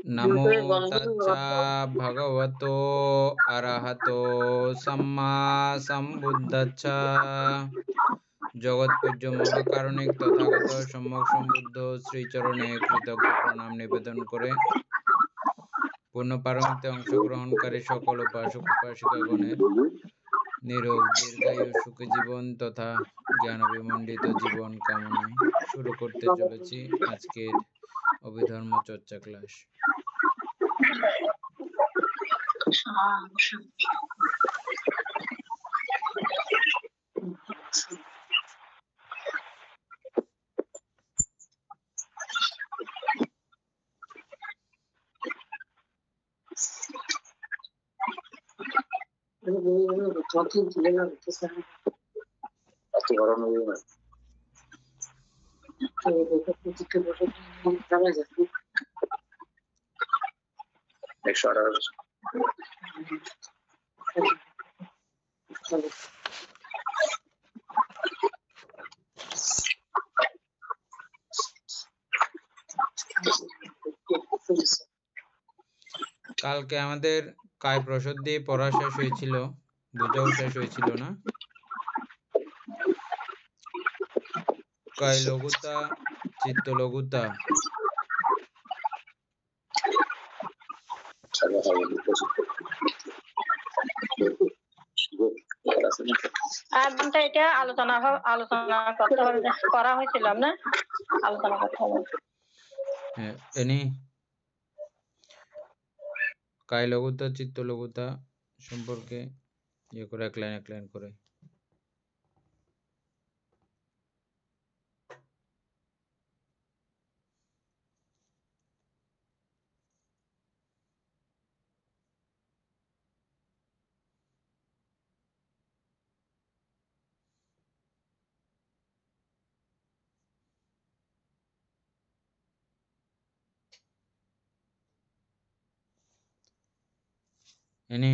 নমো তাচ্ছা ভগবতো অরহতো সম্মা সম্বুদ্ধাচ্ছা। জগৎপূজ্য মহাকারণিক তথাগত সম্যক সম্বুদ্ধ শ্রীচরণে কৃতজ্ঞ প্রণাম নিবেদন করে পূর্ণ পারমিতে অংশগ্রহণকারী সকল উপাসক উপাসিকাগণের নিরোগ দীর্ঘায়ু সুখী জীবন তথা জ্ঞান বিমণ্ডিত জীবন কামনায় শুরু করতে চলেছি আজকের অভিধর্ম চর্চা ক্লাস। কালকে আমাদের কায় প্রসদ্ধি পড়া শেষ হয়েছিল, বোঝাও শেষ হয়েছিল না? কায় লঘুতা চিত্ত লঘুতা এটা আলোচনা করতে হবে, করা হয়েছিল না? আলোচনা করতে হবে। এনি কায় লঘুতা চিত্ত লঘুতা সম্পর্কে ইয়ে করে এক লাইন করে। এনি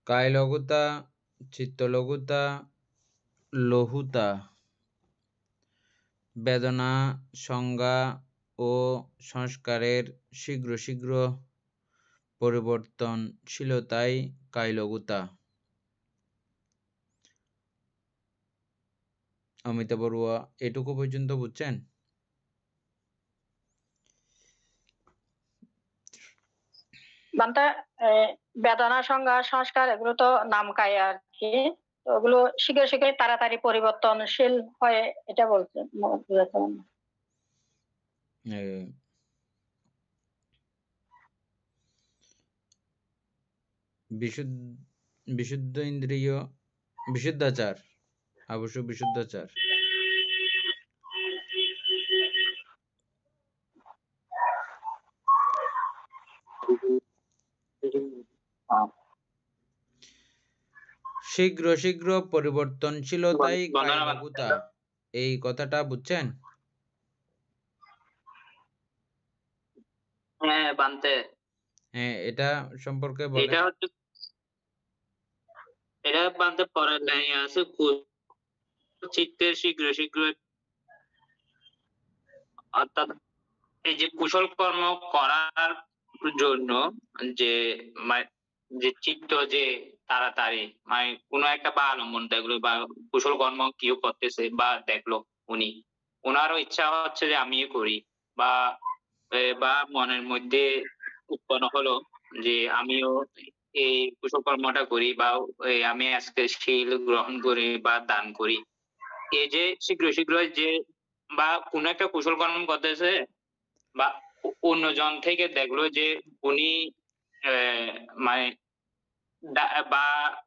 কায় লঘুতা চিত্ত লঘুতা লহুতা বেদনা সংজ্ঞা ও সংস্কারের শীঘ্র শীঘ্র পরিবর্তনশীলতাই কায় লঘুতা। অমিতা বড়ুয়া এটুকু পর্যন্ত বুঝছেন? বেদনা সংজ্ঞা সংস্কার এগুলো তো নাম কায় আর কি, ওগুলো শীঘ্র শীঘ্র তাড়াতাড়ি পরিবর্তনশীল হয় এটা বলছে। বিশুদ্ধ ইন্দ্রিয় বিশুদ্ধাচার, অবশ্য বিশুদ্ধাচার। শীঘ্র শীঘ্র পরিবর্তনশীলতাই কায় লঘুতা, এই কথাটা বুঝছেন? হ্যাঁ বানতে, হ্যাঁ এটা সম্পর্কে বলেন। এটা বানতে পরের লাইনে আছে চিত্তের শীঘ্র শীঘ্র, অর্থাৎ এই যে কুশল কর্ম করার জন্য যে যে চিত্ত যে তাড়াতাড়ি মানে কোনো একটা বা আলম্বন দেখলো বা কুশল কর্ম কেউ করতেছে বা দেখলো উনি, ওনারও ইচ্ছা হচ্ছে যে আমিও করি, বা বা মনের মধ্যে উৎপন্ন হলো যে আমিও এই কুশল কর্মটা করি বা আমি আজকে শীল গ্রহণ করি বা দান করি। এই যে শীঘ্র শীঘ্র যে বা কোন একটা কুশল কর্ম করতেছে বা অন্যজন থেকে দেখলো যে উনি মানে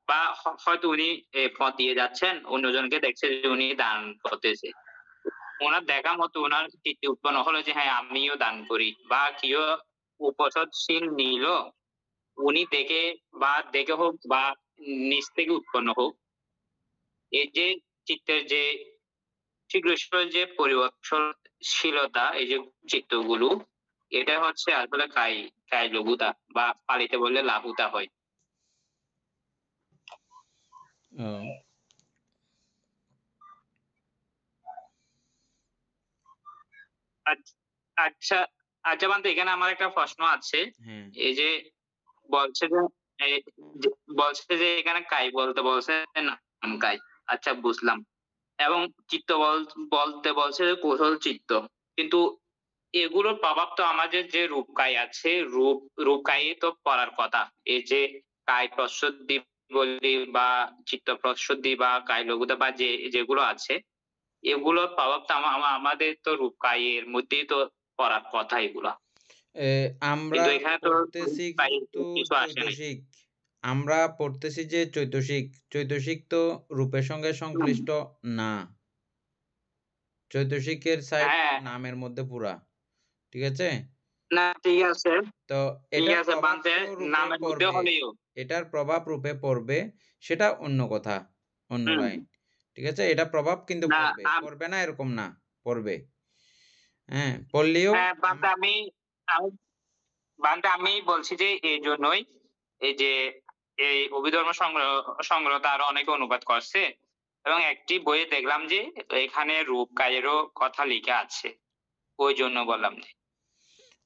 বা হয়তো উনি পথ দিয়ে যাচ্ছেন, অন্যজনকে দেখছে যে উনি দান করতেছে, ওনার দেখা মতো ওনার চিত্তে উৎপন্ন হলো যে হ্যাঁ আমিও দান করি, বা কেউ উপসৎশীল নিল, উনি দেখে বা দেখে হোক বা নিজ থেকে উৎপন্ন হোক, এই যে চিত্তের যে শীঘ্রস্বর যে পরিবর্তনশীলতা, এই যে চিত্তগুলো, এটা হচ্ছে আসলে কাই লঘুতা, বা পালিতে বললে লাঘুতা হয়। ও, আচ্ছা আচ্ছা আচ্ছা বান্ধব, এখানে আমার একটা প্রশ্ন আছে। হ্যাঁ এই যে বলছে যে এই বলছে যে এখানে কাই বলতে বলছে, নাম কাই। আচ্ছা বুঝলাম। এবং চিত্ত বলতে বলছে যে কৌশল চিত্ত, কিন্তু এগুলোর প্রভাব তো আমাদের যে রূপ কাই আছে, রূপ কাই তো পড়ার কথা। এই যে কায় প্রসদ্ধি বলি বা চিত্ত প্রসদ্ধি বা কায় লঘুতা বা যেগুলো আছে, এগুলোর প্রভাব তো আমাদের তো রূপ কায়ের মধ্যেই তো পড়ার কথা এগুলা, এ, আমরা কিন্তু এখানে তো রূপ পড়তেছি কায়ের কিন্তু কিছু আসে নাই। চৈতসিক। আমরা পড়তেছি যে চৈতসিক। চৈতসিক তো রূপের সঙ্গে হুম। সংশ্লিষ্ট না। চৈতসিকের সাইড হ্যাঁ, নামের মধ্যে পুরা, ঠিক আছে? না ঠিক আছে, তো ঠিক এটার আছে প্রভাব বানতে, তো রূপে নামের মধ্যে পড়বে। হলেও। এটার প্রভাব রূপে পড়বে, সেটা অন্য কথা, অন্য হুম। লাইন। ঠিক আছে, এটা প্রভাব কিন্তু না পড়বে, পড়বে না এরকম না, পড়বে। হ্যাঁ, পড়লেও হ্যাঁ বানতে আমি বানতে আমি বলছি যে এই জন্যই, এই যে এই অভিধর্ম সংগ্রহ আরো অনেকে অনুবাদ করছে, এবং একটি বইয়ে দেখলাম যে এখানে রূপ কায়েরও কথা লেখা আছে, ওই জন্য বললাম যে।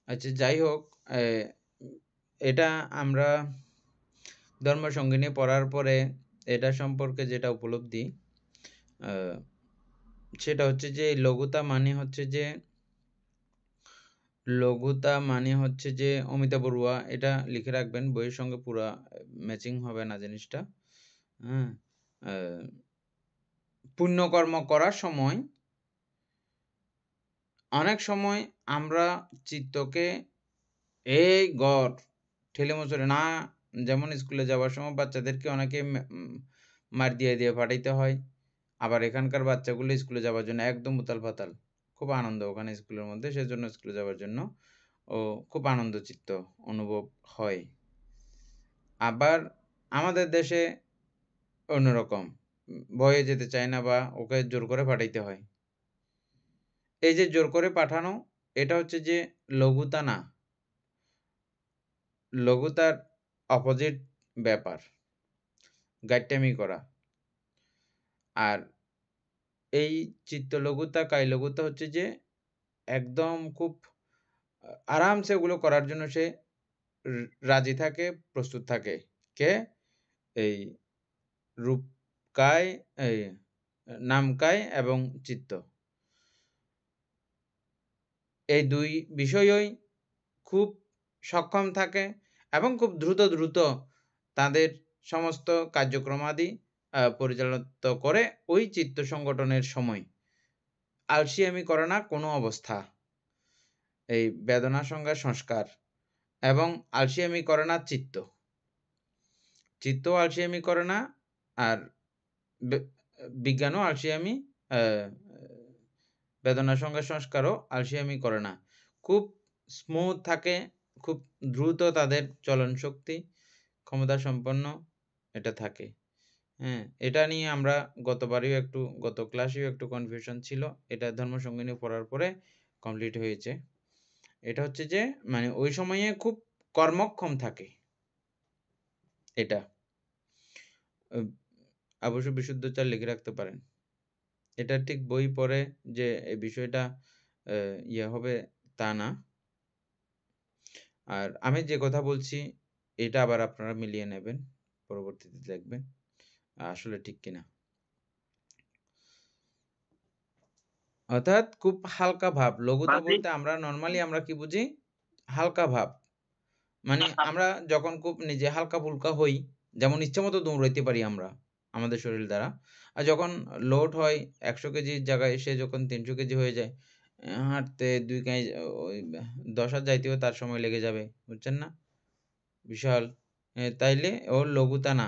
আচ্ছা, যাই হোক, এ, এটা আমরা ধর্মসঙ্গিনী পড়ার পরে এটা সম্পর্কে যেটা উপলব্ধি, আহ, সেটা হচ্ছে যে লঘুতা মানে হচ্ছে যে অমিতা বড়ুয়া, এটা লিখে রাখবেন, বইয়ের সঙ্গে পুরা ম্যাচিং হবে না জিনিসটা। হ্যাঁ, পুণ্যকর্ম করার সময় অনেক সময় আমরা চিত্তকে এই গড় ঠেলে মুচড়ে না, যেমন স্কুলে যাওয়ার সময় বাচ্চাদেরকে অনেকে মার দিয়ে দিয়ে পাঠাইতে হয়, আবার এখানকার বাচ্চাগুলো স্কুলে যাওয়ার জন্য একদম উতাল পাতাল, খুব আনন্দ ওখানে স্কুলের মধ্যে, সেজন্য স্কুলে যাওয়ার জন্য ও খুব আনন্দ চিত্ত অনুভব হয়। আবার আমাদের দেশে অন্যরকম, ভয়ে যেতে চায় না বা ওকে জোর করে পাঠাইতে হয়। এই যে জোর করে পাঠানো, এটা হচ্ছে যে লঘুতা না, লঘুতার অপোজিট ব্যাপার, গাইট্টামি করা। আর এই চিত্তলঘুতা কায়লঘুতা হচ্ছে যে একদম খুব আরামসে ওগুলো করার জন্য সে রাজি থাকে, প্রস্তুত থাকে। কে? এই রূপকায়, এই নামকায় এবং চিত্ত, এই দুই বিষয়ই খুব সক্ষম থাকে এবং খুব দ্রুত দ্রুত তাদের সমস্ত কার্যক্রমাদি পরিচালিত করে ওই চিত্ত সংগঠনের সময়। আলসিয়ামি করে না কোনো অবস্থা, এই বেদনা সংজ্ঞা সংস্কার, এবং আলসিয়ামি করে না চিত্ত, চিত্ত আলসিয়ামি করে না, আর বিজ্ঞানও আলসিয়ামি, বেদনা সংজ্ঞা সংস্কারও আলসিয়ামি করে না। খুব স্মুথ থাকে, খুব দ্রুত তাদের চলন শক্তি, ক্ষমতা সম্পন্ন এটা থাকে। হ্যাঁ, এটা নিয়ে আমরা গত ক্লাসেও একটু কনফিউশন ছিল, এটা ধর্মসঙ্গিনী পড়ার পরে কমপ্লিট হয়েছে। এটা হচ্ছে যে মানে ওই সময়ে খুব কর্মক্ষম থাকে এটা। অবশ্য বিশুদ্ধচার লিখে রাখতে পারেন। এটা ঠিক বই পড়ে যে এই বিষয়টা ইয়ে হবে তা না। আর আমি যে কথা বলছি এটা আবার আপনারা মিলিয়ে নেবেন, পরবর্তীতে দেখবেন আসলে ঠিক কিনা। অর্থাৎ খুব হালকা ভাব, লঘুতা বানতে বলতে আমরা নরমালি আমরা কি বুঝি? হালকা ভাব। মানে আমরা যখন খুব নিজে হালকা ফুলকা হই, যেমন ইচ্ছামতো দৌড়াইতে পারি আমরা আমাদের শরীর দ্বারা। আর যখন লোড হয় ১০০ কেজির জায়গায় সে যখন ৩০০ কেজি হয়ে যায়, হাঁটতে ২ ওই ১০ হাত যাইতেও তার সময় লেগে যাবে। বুঝছেন না? বিশাল। তাইলে ওর লঘুতা না।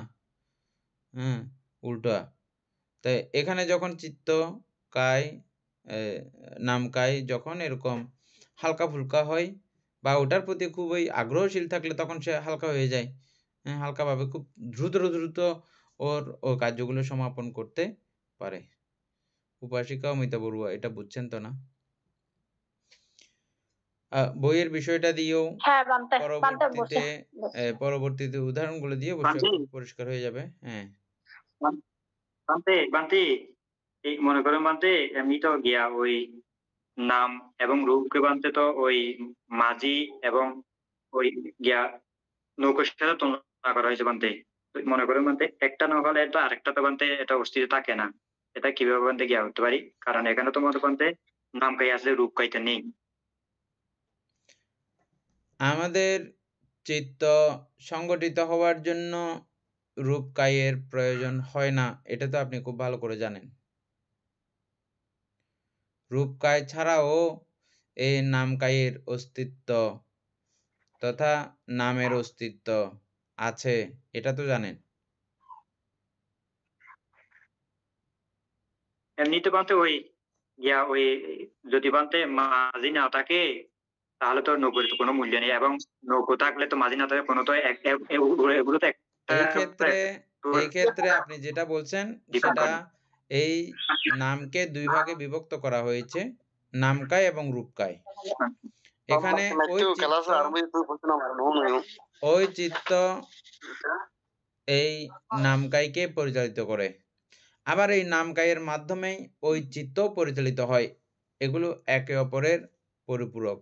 হ্যাঁ, উল্টা। তাই এখানে যখন চিত্ত, কায় নামকায় যখন এরকম হালকা ফুলকা হয় বা ওটার প্রতি খুবই আগ্রহশীল থাকলে তখন সে হালকা হয়ে যায়। হালকাভাবে খুব দ্রুত ওর কার্যগুলো সমাপন করতে পারে। উপাসিকা অমিতা বড়ুয়া, এটা বুঝছেন তো না? বইয়ের বিষয়টা দিয়েও হ্যাঁ বানতে বসে পরবর্তীতে উদাহরণগুলো দিয়ে অবশ্যই বান্তি একদম পরিষ্কার হয়ে যাবে। হ্যাঁ। বান্তি বান্তি এই মনে করেন বান্তি এমনি তো গিয়া ওই নাম এবং রূপকে বানতে তো ওই মাঝি এবং ওই গিয়া নৌকোর সাথে তুলনা করা হয়েছে বানতে। তো মনে করেন বানতে একটা নৌকা হলে তো আরেকটা তো বানতে এটা অস্তিত্ব থাকে না। এটা কিভাবে বানতে গিয়া হতে পারি? কারণ এখানে তো মনে বানতে নাম কাই আছে, রূপ কাইতে নেই। আমাদের চিত্ত সংগঠিত হওয়ার জন্য রূপ কায়ের প্রয়োজন হয় না, এটা তো আপনি খুব ভালো করে জানেন। রূপ কায় ছাড়াও এই নাম কায়ের অস্তিত্ব তথা নামের অস্তিত্ব আছে, এটা তো জানেন। এমনিতে বানতে ওই গিয়া ওই যদি বানতে মাঝি না থাকে তাহলে তো নৌকোর তো কোনো মূল্য নেই, এবং নৌকো থাকলে তো মাঝি না থাকে কোনো তো এগুলো তো এই ক্ষেত্রে আপনি যেটা বলছেন সেটা এই নামকে দুই ভাগে বিভক্ত করা হয়েছে, নামকায় এবং রূপকায়। এখানে ওই চিত্ত এই নামকাইকে পরিচালিত করে, আবার এই নামকাইয়ের মাধ্যমেই ওই চিত্ত পরিচালিত হয়। এগুলো একে অপরের পরিপূরক।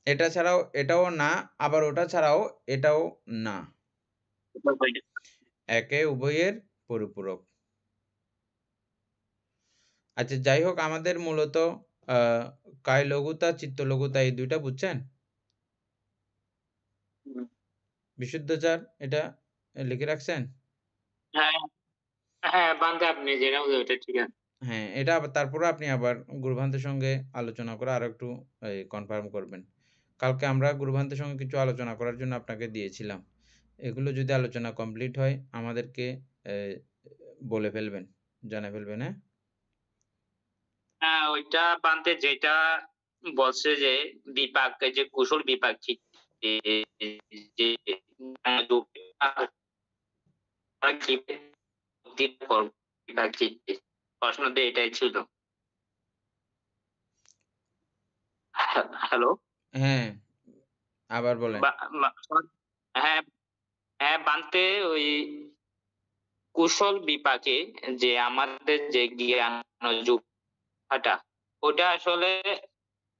এটা ছাড়াও এটাও না, আবার ওটা ছাড়াও এটাও না, একে উভয়ের পরিপূরক। আচ্ছা যাই হোক, আমাদের মূলত কায় লঘুতা চিত্ত লঘুতা এই দুইটা বুঝছেন? বিশুদ্ধাচার এটা লিখে রাখছেন? হ্যাঁ হ্যাঁ বান্দে আপনি যেটা বলছেন ওটা ঠিক আছে। হ্যাঁ, এটা আবার তারপরে আপনি আবার গুরুভান্তের সঙ্গে আলোচনা করে আরো একটু কনফার্ম করবেন। কালকে আমরা গুরুভান্তের সঙ্গে কিছু আলোচনা করার জন্য আপনাকে দিয়েছিলাম। এগুলো যদি আলোচনা কমপ্লিট হয় আমাদেরকে বলে ফেলবেন, জানিয়ে ফেলবেন। হ্যাঁ, হ্যাঁ ওইটা বানতে যেটা বলছে যে বিপাক, যে কুশল বিপাক চিত্তে যে বিপাক চিত্তে প্রশ্নটা এটাই ছিল। হ্যালো, হ্যাঁ আবার বলেন। হ্যাঁ হ্যাঁ বানতে ওই কুশল বিপাকে যে আমাদের যে জ্ঞান যোগটা ওটা আসলে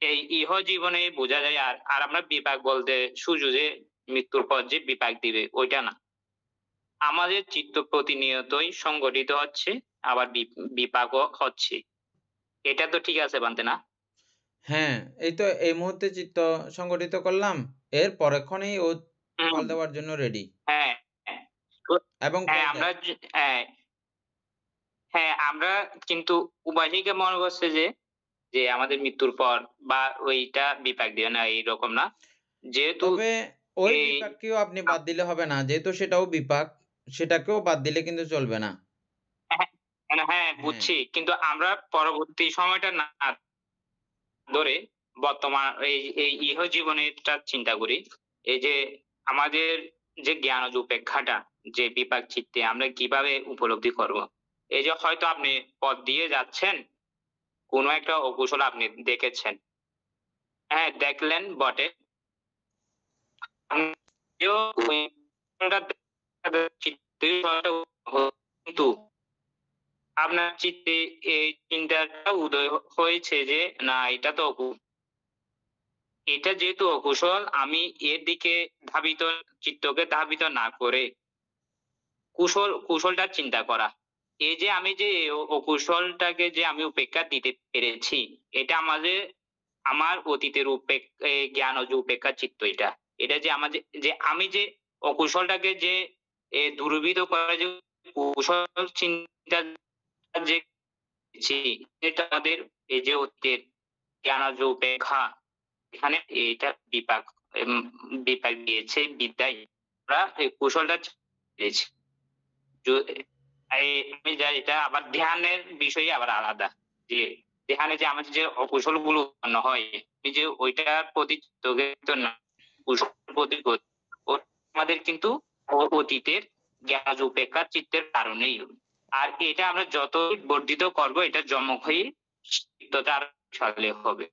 এই ইহ জীবনে বোঝা যায়, আর আর আমরা বিপাক বলতে শুধু যে মৃত্যুর পর যে বিপাক দিবে ওইটা না। আমাদের চিত্ত প্রতিনিয়তই সংগঠিত হচ্ছে, আবার বিপাকও হচ্ছে। এটা তো ঠিক আছে বানতে না? হ্যাঁ, এই তো এই মুহূর্তে চিত্ত সংগঠিত করলাম, এর পরেক্ষণেই ও ফল দেওয়ার জন্য রেডি হ্যাঁ এবং হ্যাঁ আমরা হ্যাঁ আমরা কিন্তু উভয়কে মনে করছে যে যে আমাদের মৃত্যুর পর বা ওইটা বিপাক দিবে না, এইরকম না। যেহেতু তবে ওই এই বিপাককেও আপনি বাদ দিলে হবে না, যেহেতু সেটাও বিপাক, সেটাকেও বাদ দিলে কিন্তু চলবে না। হ্যাঁ বুঝছি, কিন্তু আমরা পরবর্তী সময়টা না ধরে বর্তমান এই এই ইহ জীবনেরটা চিন্তা করি। এই যে আমাদের যে জ্ঞানজ উপেক্ষাটা, যে বিপাক চিত্তে আমরা কিভাবে উপলব্ধি করব। এই যে হয়তো আপনি পথ দিয়ে যাচ্ছেন, কোনো একটা অকুশল আপনি দেখেছেন, হ্যাঁ দেখলেন বটে, কিন্তু আপনার চিত্তে এই চিন্তাটা উদয় হয়েছে যে না এটা তো এটা যেহেতু অকুশল, আমি এর দিকে ধাবিত, চিত্তকে ধাবিত না করে কুশলটা চিন্তা করা। এই যে আমি যে অকুশলটাকে যে আমি উপেক্ষা দিতে পেরেছি, এটা আমাদের আমার অতীতের জ্ঞান ও যে উপেক্ষা চিত্ত, এটা এটা যে আমাদের যে আমি যে অকুশলটাকে যে দূরীভূত করা যে কুশল চিন্তা যে এটা আমাদের এই যে অতীতের জ্ঞান ও যে উপেক্ষা, এখানে এটা বিপাক বিপাক দিয়েছে বিদ্যায় আমরা এই কৌশলটা পেয়েছি। আমি যাই এটা আবার ধ্যানের বিষয় আবার আলাদা। যে ধ্যানে যে আমাদের যে অকুশলগুলো উৎপন্ন হয়, এই যে ওইটার প্রতি চিত্তগ্রাহিত না, কুশলের প্রতি আমাদের কিন্তু অতীতের জ্ঞান উপেক্ষা চিত্তের কারণেই। আর এটা আমরা যতই বর্ধিত করব এটা যমক হয়ে চিত্তটা আরো বিশালে হবে।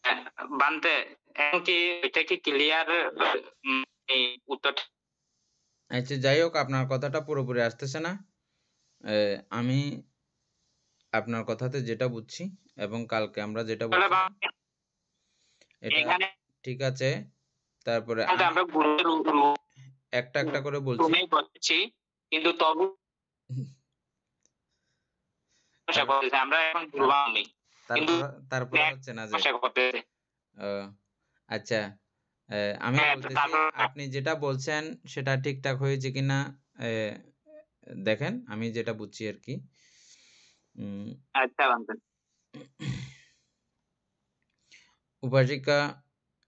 হ্যাঁ, বান্তে এখন কি এটা কি ক্লিয়ার এই উত্তরটা? আচ্ছা, যাই হোক, আপনার কথাটা পুরোপুরি আসতেছে না। আমি আপনার কথাতে যেটা বুঝছি এবং কালকে আমরা যেটা তাহলে বলছিলাম এটা এখানে ঠিক আছে। তারপরে আমরা আমি গুরুর একটা একটা করে বলছি। রুমেই করছি, কিন্তু তবু সমস্যা তার- করতেছে। আমরা এখন গুরুবাম নেই, কিন্তু তারপরে হচ্ছে না যে সমস্যা করতেছে। আহ, আচ্ছা, আমি হ্যাঁ, বলতেছি তারপর আপনি যেটা বলছেন সেটা ঠিকঠাক হয়েছে কিনা দেখেন, আমি যেটা বুঝছি আর কি। আচ্ছা বান্ধব। উপাসিকা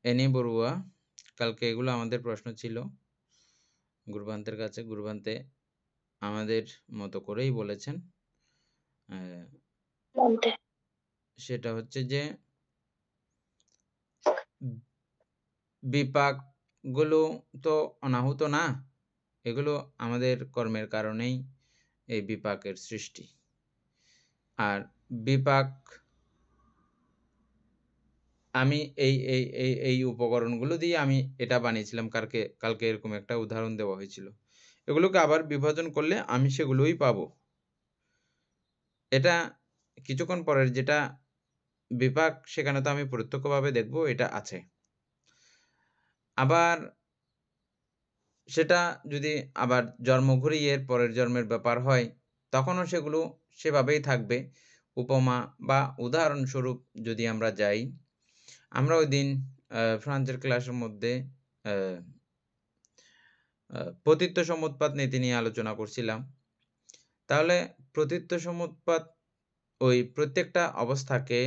এনি বড়ুয়া, কালকে এগুলো আমাদের প্রশ্ন ছিল গুরুবান্তের কাছে। গুরুবান্তে আমাদের মতো করেই বলেছেন। বলতে সেটা হচ্ছে যে বিপাক গুলো তো অনাহুত না, এগুলো আমাদের কর্মের কারণেই এই বিপাকের সৃষ্টি। আর বিপাক আমি এই উপকরণগুলো দিয়ে আমি এটা বানিয়েছিলাম। কালকে এরকম একটা উদাহরণ দেওয়া হয়েছিল। এগুলোকে আবার বিভাজন করলে আমি সেগুলোই পাবো। এটা কিছুক্ষণ পরের যেটা বিপাক, সেখানে তো আমি প্রত্যক্ষভাবে দেখব এটা আছে। আবার সেটা যদি আবার জন্ম ঘুরিয়ে এর পরের জন্মের ব্যাপার হয়, তখনও সেগুলো সেভাবেই থাকবে। উপমা বা উদাহরণস্বরূপ যদি আমরা যাই, আমরা ওইদিন ফ্রান্সের ক্লাসের মধ্যে পতিত্ব সমুৎপাত নীতি নিয়ে আলোচনা করছিলাম। তাহলে পতিত্ব সমুৎপাত ওই প্রত্যেকটা অবস্থাকে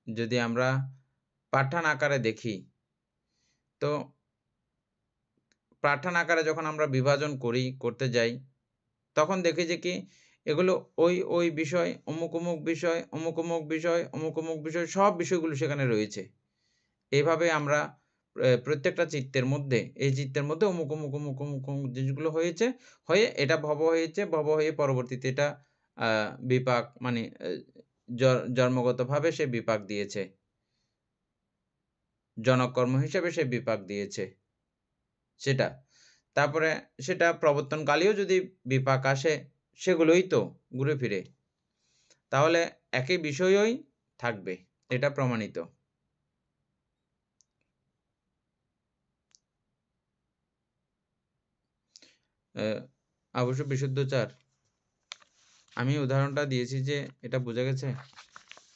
যদি আমরা পাঠান আকারে দেখি, তো পাঠান আকারে যখন আমরা বিভাজন করতে যাই, তখন দেখি যে কি এগুলো ওই বিষয়, অমুক বিষয়, অমুক বিষয়, অমুক বিষয়, সব বিষয়গুলো সেখানে রয়েছে। এইভাবে আমরা প্রত্যেকটা চিত্তের মধ্যে, এই চিত্তের মধ্যে অমুক জিনিসগুলো হয়ে এটা ভব হয়েছে, ভব হয়ে পরবর্তীতে এটা বিপাক মানে জন্মগতভাবে সে বিপাক দিয়েছে, জনকর্ম হিসেবে সে বিপাক দিয়েছে সেটা। তারপরে সেটা প্রবর্তনকালেও যদি বিপাক আসে, সেগুলোই তো ঘুরে ফিরে, তাহলে একই বিষয়ই থাকবে, এটা প্রমাণিত। অবশ্য বিশুদ্ধচার, আমি উদাহরণটা দিয়েছি যে এটা বোঝা গেছে,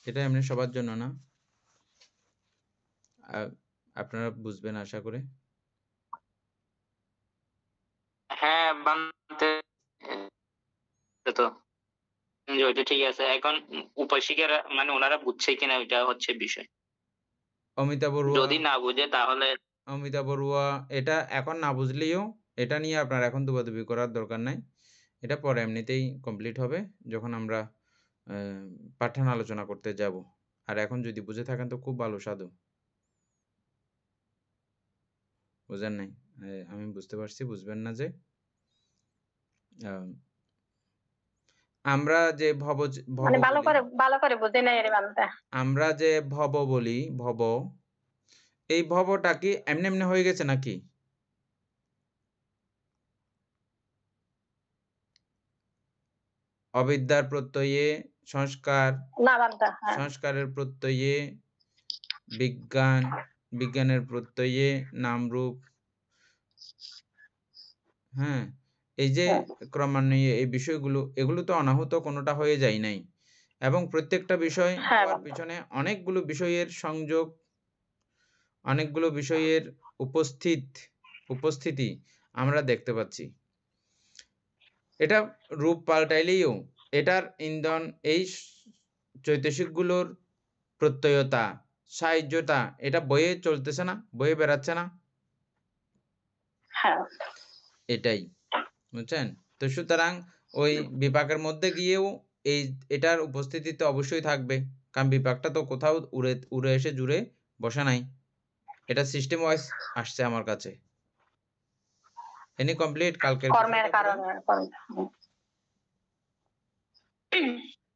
এটা এমনি সবার জন্য না, আপনারা বুঝবেন আশা করে। হ্যাঁ বান্ধব, তো যে ওইটা ঠিক আছে। এখন উপাসিকারা মানে ওনারা বুঝছে কিনা ওইটা হচ্ছে বিষয়। অমিতা বড়ুয়া, যদি না বুঝে তাহলে অমিতা বড়ুয়া, এটা এখন না বুঝলেও এটা নিয়ে আপনার এখন দুবাদুবি করার দরকার নাই। এটা পরে এমনিতেই কমপ্লিট হবে যখন আমরা পাঠান আলোচনা করতে যাব। আর এখন যদি বুঝে থাকেন তো খুব ভালো, সাধু। বুঝেন নাই? আমি বুঝতে পারছি, বুঝবেন না যে আমরা যে ভব মানে বলি, ভালো করে বুঝে নাই রে বান্ধব। আমরা যে ভব বলি, এই ভবটা কি এমনি এমনি হয়ে গেছে নাকি? অবিদ্যার প্রত্যয়ে সংস্কার, না বান্ধব, হ্যাঁ সংস্কারের প্রত্যয়ে বিজ্ঞান, বিজ্ঞানের প্রত্যয়ে নামরূপ, হ্যাঁ, এই যে হ্যাঁ ক্রমান্বয়ে এই বিষয়গুলো, এগুলো তো অনাহুত কোনোটা হয়ে যায় নাই। এবং প্রত্যেকটা বিষয় হ্যাঁ হওয়ার বান্ধব। পিছনে অনেকগুলো বিষয়ের সংযোগ, অনেকগুলো বিষয়ের উপস্থিতি আমরা দেখতে পাচ্ছি। এটা রূপ পাল্টাইলেও এটার ইন্ধন এই চৈতসিকগুলোর প্রত্যয়তা, সাহায্যতা, এটা বয়ে চলতেছে না, বয়ে বেড়াচ্ছে না। হ্যাঁ এটাই, বুঝছেন? তো সুতরাং ওই বিপাকের মধ্যে গিয়েও এটার উপস্থিতি তো অবশ্যই থাকবে। কারণ বিপাকটা তো কোথাও উড়ে এসে জুড়ে বসে নাই। এটা সিস্টেম ওয়াইজ আসছে আমার কাছে। এনি কমপ্লিট কালকের কর্মের বিষয়টা পুরা? কারণে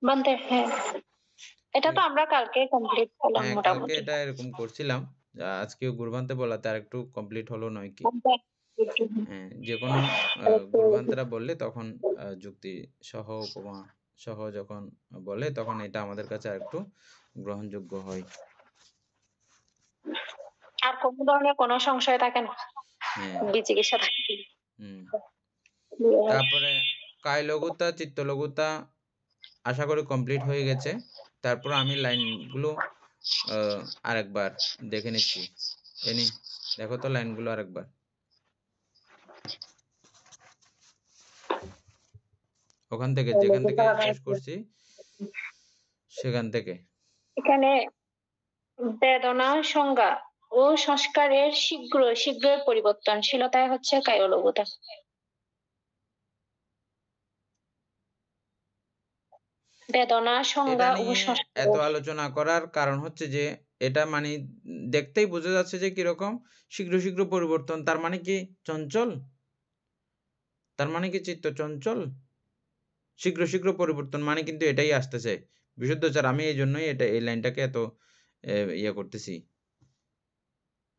বলতে হ্যাঁ, এটা তো আমরা কালকে কমপ্লিট করলাম হ্যাঁ, কালকে মোটামুটি। এটা এরকম করছিলাম। আজকেও গুরবান্তে বলাতে আরেকটু কমপ্লিট হলো নয় কি? হ্যাঁ, যেকোনো গুরবান্তেরা বললে তখন যুক্তি সহ উপমা সহ যখন বলে তখন এটা আমাদের কাছে আরেকটু গ্রহণযোগ্য হয়। আর কোনো ধরনের কোনো সংশয় থাকে না, হ্যাঁ, বিচিকিৎসা থাকে। হুম। তারপরে কায় লঘুতা, চিত্ত লঘুতা আশা করি কমপ্লিট হয়ে গেছে। তারপর আমি লাইনগুলো আরেকবার দেখে নিচ্ছি। এনি দেখো তো লাইনগুলো আরেকবার। ওখান থেকে যেখান থেকে শেষ করছি সেখান থেকে। এখানে বেদনা সংজ্ঞা ও সংস্কারের শীঘ্র পরিবর্তনশীলতায় হচ্ছে কায়লঘুতা। বেদনা এটা সংজ্ঞা ও নিয়ে এত আলোচনা করার কারণ হচ্ছে যে এটা মানে দেখতেই বোঝা যাচ্ছে যে কিরকম শীঘ্র পরিবর্তন। তার মানে কি চঞ্চল? তার মানে কি চিত্ত চঞ্চল? শীঘ্র পরিবর্তন মানে কিন্তু এটাই আসতেছে। বিশুদ্ধাচার আমি এইজন্যই এই লাইনটাকে এত ইয়ে করতেছি,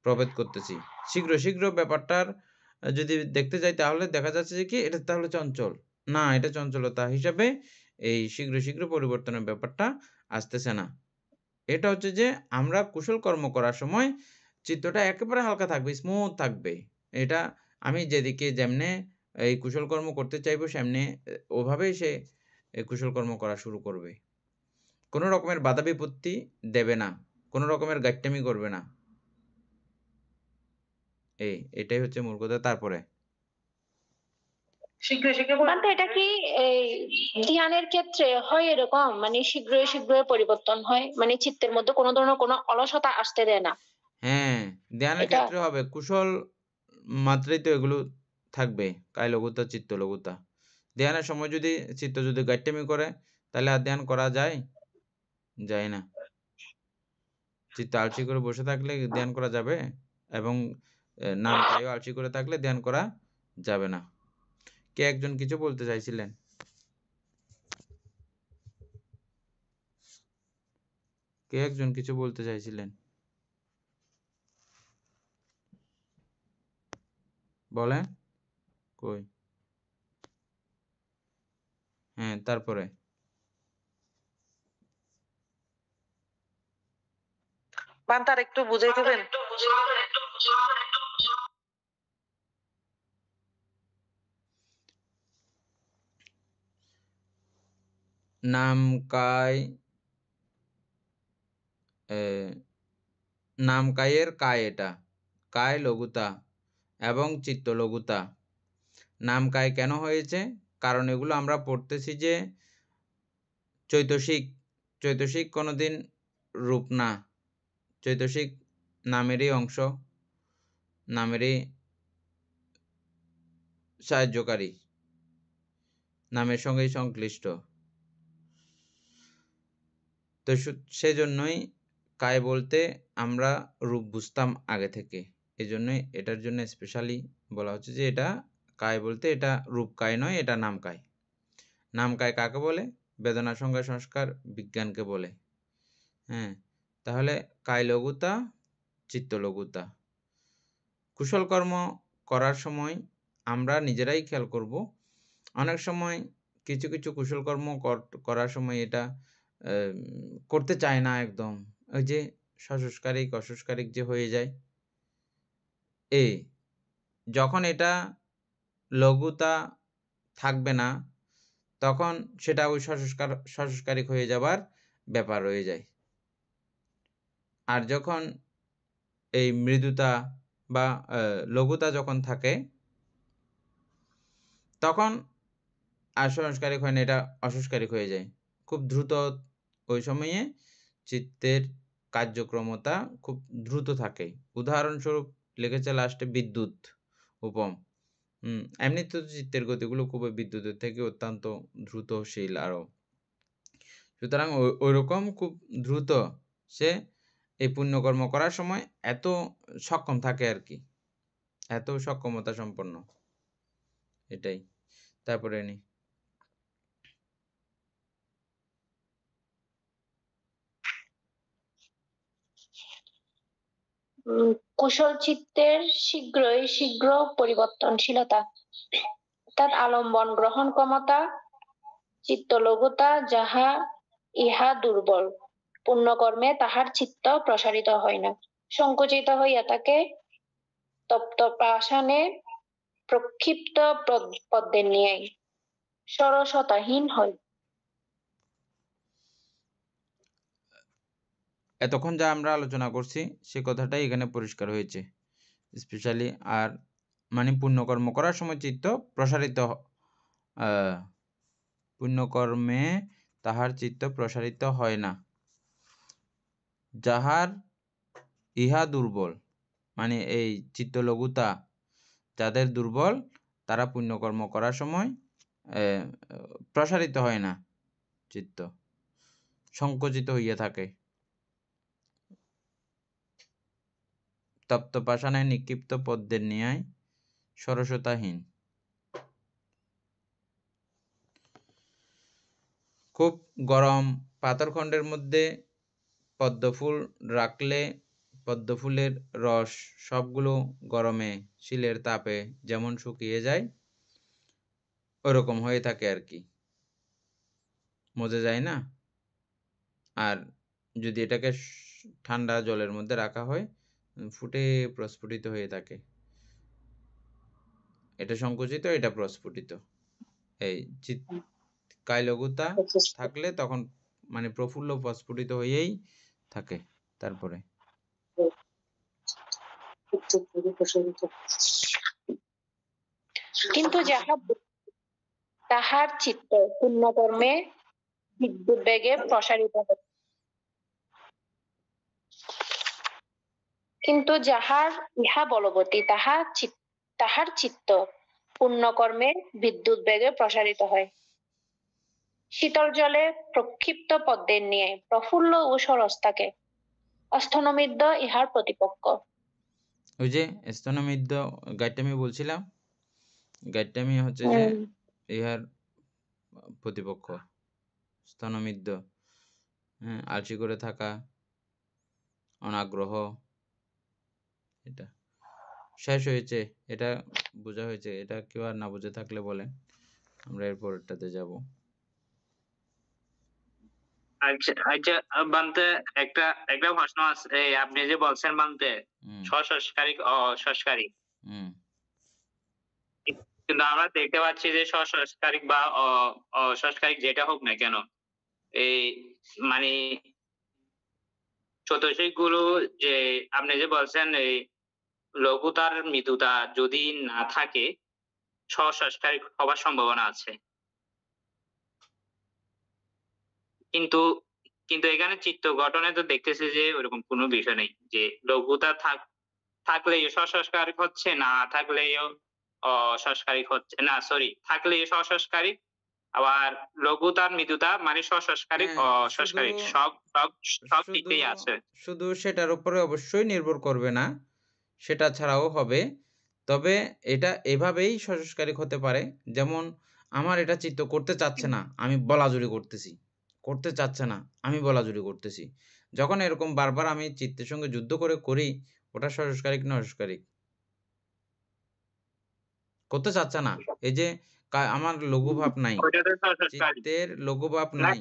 প্রভেদ করতেছি। শীঘ্র ব্যাপারটার যদি দেখতে যাই তাহলে দেখা যাচ্ছে যে কি এটা তাহলে চঞ্চল। না, এটা চঞ্চলতা হিসাবে এই শীঘ্র পরিবর্তনের ব্যাপারটা আসতেছে না। এটা হচ্ছে যে আমরা কুশল কর্ম করার সময় চিত্তটা একেবারে হালকা থাকবে, স্মুথ থাকবে। এটা আমি যেদিকে যেমনে এই কুশল কর্ম করতে চাইবো সেমনে ওভাবেই সে এই কুশল কর্ম করা শুরু করবে। কোনো রকমের বাধা বিপত্তি দেবে না, কোনো রকমের গাইট্টামি করবে না। এটাই হচ্ছে মূল কথা। তারপরে বলতে এটা কি এই ধ্যানের ক্ষেত্রে হয় এরকম, মানে শীঘ্রই পরিবর্তন হয়, মানে চিত্তের মধ্যে কোনো ধরনের কোনো অলসতা আসতে দেয় না? হ্যাঁ, ধ্যানের এটা ক্ষেত্রে হবে কুশল মাত্রাই তো এগুলো থাকবে, কায় লঘুতা, চিত্ত লঘুতা। ধ্যানের সময় যদি চিত্ত যদি গাইট্টামি করে তাহলে আর ধ্যান করা যায়? যায় না। চিত্ত আলসি করে বসে থাকলে ধ্যান করা যাবে? এবং নাম কায়ও আলসি করে থাকলে ধ্যান করা যাবে না। কে একজন কিছু বলতে চাইছিলেন? কে একজন কিছু বলতে চাইছিলেন? বলেন। কই? হ্যাঁ, তারপরে? বান্তার একটু বুঝাই দিবেন? নাম কায় নাম কায়ের কায় এটা। কায় লঘুতা এবং চিত্ত লঘুতা। নাম কায় কেন হয়েছে? কারণ এগুলো আমরা পড়তেছি যে চৈতসিক কোনোদিন রূপ না। চৈতসিক নামেরই অংশ, নামেরই সাহায্যকারী, নামের সঙ্গেই সংশ্লিষ্ট। তো সেজন্যই কায় বলতে আমরা রূপ বুঝতাম আগে থেকে। এজন্যই এটার জন্য স্পেশালি বলা হচ্ছে যে এটা কায় বলতে এটা রূপ কায় নয়, এটা নাম কায়। নাম কায় কাকে বলে? বেদনা সংজ্ঞা সংস্কার বিজ্ঞানকে বলে। হ্যাঁ, তাহলে কায় লঘুতা, চিত্ত লঘুতা। কুশল কর্ম করার সময় আমরা নিজেরাই খেয়াল করব। অনেক সময় কিছু কুশল কর্ম করার সময় এটা করতে চায় না একদম। ওই যে সসস্কারিক অসস্কারিক যে হয়ে যায়। যখন এটা লঘুতা থাকবে না তখন সেটা ওই সসস্কারিক হয়ে যাবার ব্যাপার রয়ে যায়। আর যখন এই মৃদুতা বা লঘুতা যখন থাকে তখন আর সংস্কারিক হয় না, এটা অসংস্কারিক হয়ে যায়। খুব দ্রুত ওই সময়ে চিত্তের কার্যক্রমতা খুব দ্রুত থাকে। উদাহরণস্বরূপ লিখেছে লাস্টে বিদ্যুৎ উপম। এমনিতে তো চিত্তের গতিগুলো খুবই বিদ্যুতের থেকে অত্যন্ত দ্রুতশীল আরো। সুতরাং ওইরকম খুব দ্রুত সে এই পুণ্যকর্ম করার সময় এত সক্ষম থাকে আরকি। এত সক্ষমতা সম্পন্ন। এটাই। তারপরে নি কুশল চিত্তের শীঘ্র পরিবর্তনশীলতা, অর্থাৎ আলম্বন গ্রহণ ক্ষমতা, চিত্তলঘুতা যাহা ইহা দুর্বল, পুণ্যকর্মে তাহার চিত্ত প্রসারিত হয় না, সংকুচিত হইয়া থাকে, তপ্ত পাষাণে প্রক্ষিপ্ত পদ্মের ন্যায় সরসতাহীন হয়। এতক্ষণ যা আমরা আলোচনা করছি সে কথাটাই এখানে পরিষ্কার হয়েছে। স্পেশালি আর মানে পুণ্যকর্ম করার সময় চিত্ত প্রসারিত পুণ্যকর্মে তাহার চিত্ত প্রসারিত হয় না। যাহার ইহা দুর্বল, মানে এই চিত্তলঘুতা যাদের দুর্বল তারা পুণ্যকর্ম করার সময় প্রসারিত হয় না, চিত্ত সংকুচিত হইয়া থাকে। তপ্ত পাষাণে নিক্ষিপ্ত পদ্মের ন্যায় সরসতাহীন। খুব গরম পাথরখণ্ডের মধ্যে পদ্মফুল রাখলে পদ্মফুলের রস সবগুলো গরমে শিলের তাপে যেমন শুকিয়ে যায় ওরকম হয়ে থাকে আর কি, মজে যায় না। আর যদি এটাকে ঠান্ডা জলের মধ্যে রাখা হয় ফুটে প্রস্ফুটিত হয়ে থাকে। এটা সংকুচিত, এটা প্রস্ফুটিত। এই কায়লঘুতা থাকলে তখন মানে প্রফুল্ল প্রস্ফুটিত হয়েই থাকে। তারপরে কিন্তু যাহা তাহার চিত্ত পুণ্যকর্মে বিদ্যুৎ বেগে প্রসারিত হয়, কিন্তু যাহার ইহা বলবতী তাহার চিত্ত পুণ্যকর্মে বিদ্যুৎ বেগে প্রসারিত হয়। শীতল জলে প্রক্ষিপ্ত পদ্মের নিয়ে প্রফুল্ল ও সরস থাকে, অস্থনমিদ্য ইহার প্রতিপক্ষ। ওই যে স্তনমিদ্য গাইডটা আমি বলছিলাম, গাইডটামি হচ্ছে যে ইহার প্রতিপক্ষ। স্তনমিদ্য, আলসি করে থাকা, অনাগ্রহ, এটা শেষ হয়েছে। এটা বোঝা হয়েছে। এটা কেউ আর না বুঝে থাকলে বলেন, আমরা এর পরেরটাতে যাব। আচ্ছা আচ্ছা বানতে একটা প্রশ্ন আছে। এই আপনি যে বলছেন বানতে সশস্কারিক অসংস্কারিক, কিন্তু আমরা দেখতে পাচ্ছি যে সশস্কারিক বা অসংস্কারিক যেটা হোক না কেন, এই মানে চতুর্থিক গুলো যে আপনি যে বলছেন এই লঘুতার মৃদুতা যদি না থাকে সশস্কারিক হবার সম্ভাবনা আছে। কিন্তু কিন্তু এখানে চিত্ত গঠনে তো দেখতেছি যে ওরকম কোনো বিষয় নেই, যে লঘুতা থাকলেই সশস্কারিক হচ্ছে, না থাকলেও অসংস্কারিক হচ্ছে, না সরি থাকলেই সশস্কারিক, আবার লঘুতার মৃদুতা মানে সশস্কারিক অসংস্কারিক সব সব সব দিকেই আছে। শুধু সেটার উপরে অবশ্যই নির্ভর করবে না, সেটা ছাড়াও হবে। তবে এটা এভাবেই সশস্কারিক হতে পারে, যেমন আমার এটা চিত্ত করতে চাচ্ছে না, আমি বলাজুরি করতেছি, করতে চাচ্ছে না আমি বলাজুরি করতেছি। যখন এরকম বারবার আমি চিত্তের সঙ্গে যুদ্ধ করে করি, ওটা সশস্কারিক না অসংস্কারিক? করতে চাচ্ছে না, এই যে আমার লঘু ভাব নাই, চিত্তের লঘু ভাব নাই।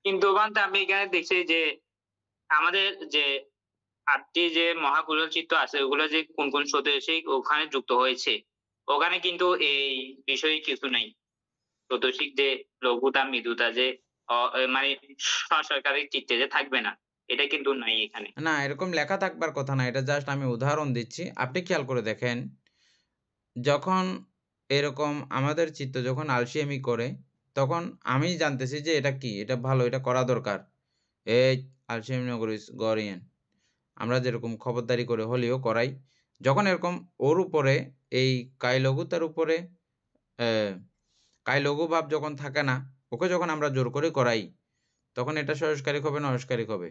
কিন্তু আমি এখানে দেখছি যে আমাদের যে 8টি যে মহাকুশল চিত্ত আছে ওগুলো যে কোন কোন চতুর্দশিক ওখানে যুক্ত হয়েছে, ওখানে কিন্তু এই বিষয়ে কিছু নাই। চতুর্দশিক যে লঘুতা মৃদুতা যে মানে সরকারি চিত্তে যে থাকবে না, এটা কিন্তু নাই এখানে। না, এরকম লেখা থাকবার কথা না, এটা জাস্ট আমি উদাহরণ দিচ্ছি। আপনি খেয়াল করে দেখেন, যখন এরকম আমাদের চিত্ত যখন আলসিয়ামি করে, তখন আমি জানতেছি যে এটা কি, এটা ভালো, এটা করা দরকার, এই আলসিয়ামি না করিস গরিয়েন, আমরা যেরকম খবরদারি করে হলেও করাই। যখন এরকম ওর উপরে এই কায় লঘুতার উপরে কায় লঘু ভাব যখন থাকে না, ওকে যখন আমরা জোর করে করাই, তখন এটা সহজকারী হবে না অসহকারী হবে?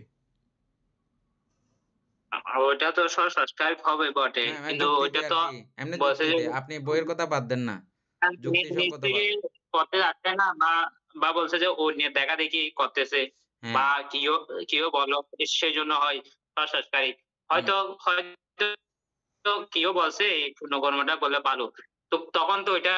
ওটা তো সংস্কারিক হবে বটে, হ্যাঁ, কিন্তু যুক্তিতে ওইটা আর তো কি, এমনি বলছে যে যুক্তিতে। আপনি বইয়ের কথা বাদ দেন না, যুক্তিসঙ্গতভাবে। করতে যাচ্ছে না, বা বলছে যে ও নিয়ে দেখা দেখি করতেছে, হ্যাঁ, বা কেউ বলো সেই জন্য হয় সংস্কারিক। হয়তো কেউ বলছে এই পূর্ণকর্মটা করলে ভালো, তো তখন তো ওইটা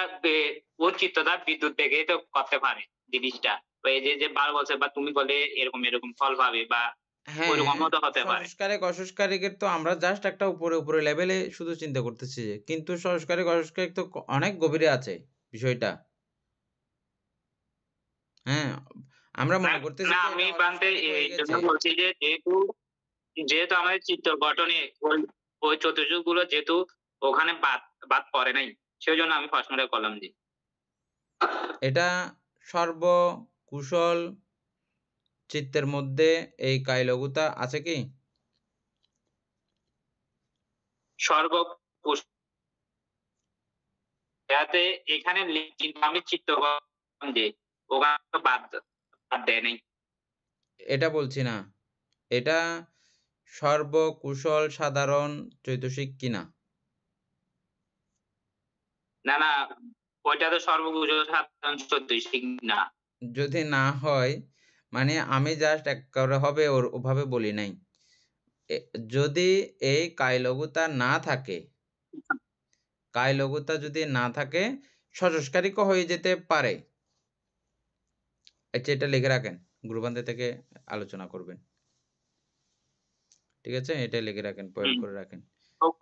ওর চিত্তটা বিদ্যুৎ বেগে তো করতে পারে জিনিসটা। বা এই যে বার বলছে বা তুমি বলে এরকম এরকম ফল পাবে, বা হ্যাঁ, ওইরকমও তো হতে পারে। সংস্কারিক অসংস্কারিকের তো আমরা জাস্ট একটা উপরে লেভেলে শুধু চিন্তা করতেছি যে, কিন্তু সংস্কারিক অসংস্কারিক তো অনেক গভীরে আছে বিষয়টা। হ্যাঁ, আমরা না মনে করতেছি না, যে আমি এটা বানতে অসংস্কারিক হয়ে এই জন্য গেছে। বলছি যে যেহেতু আমাদের চিত্র গঠনে ওই চতুর্যুগ গুলো যেহেতু ওখানে বাদ বাদ পড়ে নাই, সেই জন্য আমি প্রশ্নটা করলাম যে এটা সর্বকুশল চিত্তের মধ্যে এই কায়লঘুতা আছে কি? সর্বকুশ যাতে এখানে কিন্তু আমি চিত্র করলাম যে ওখানে তো বাদ বাদ দেয় নাই। এটা বলছি না। এটা সর্বকুশল সাধারণ চৈতসিক কিনা? না না, ওইটা তো সর্বকুশল সাধারণ চতুর্দিক না। যদি না হয়, মানে আমি জাস্ট একেবারে হবে ওভাবে বলি নাই। যদি এই কায়লঘুতা না থাকে, কায়লঘুতা যদি না থাকে, সজস্কারিকও হয়ে যেতে পারে। আচ্ছা, এটা লিখে রাখেন, গ্রুপান্তে থেকে আলোচনা করবেন। ঠিক আছে, এটা লিখে রাখেন, পয়েন্ট করে রাখেন।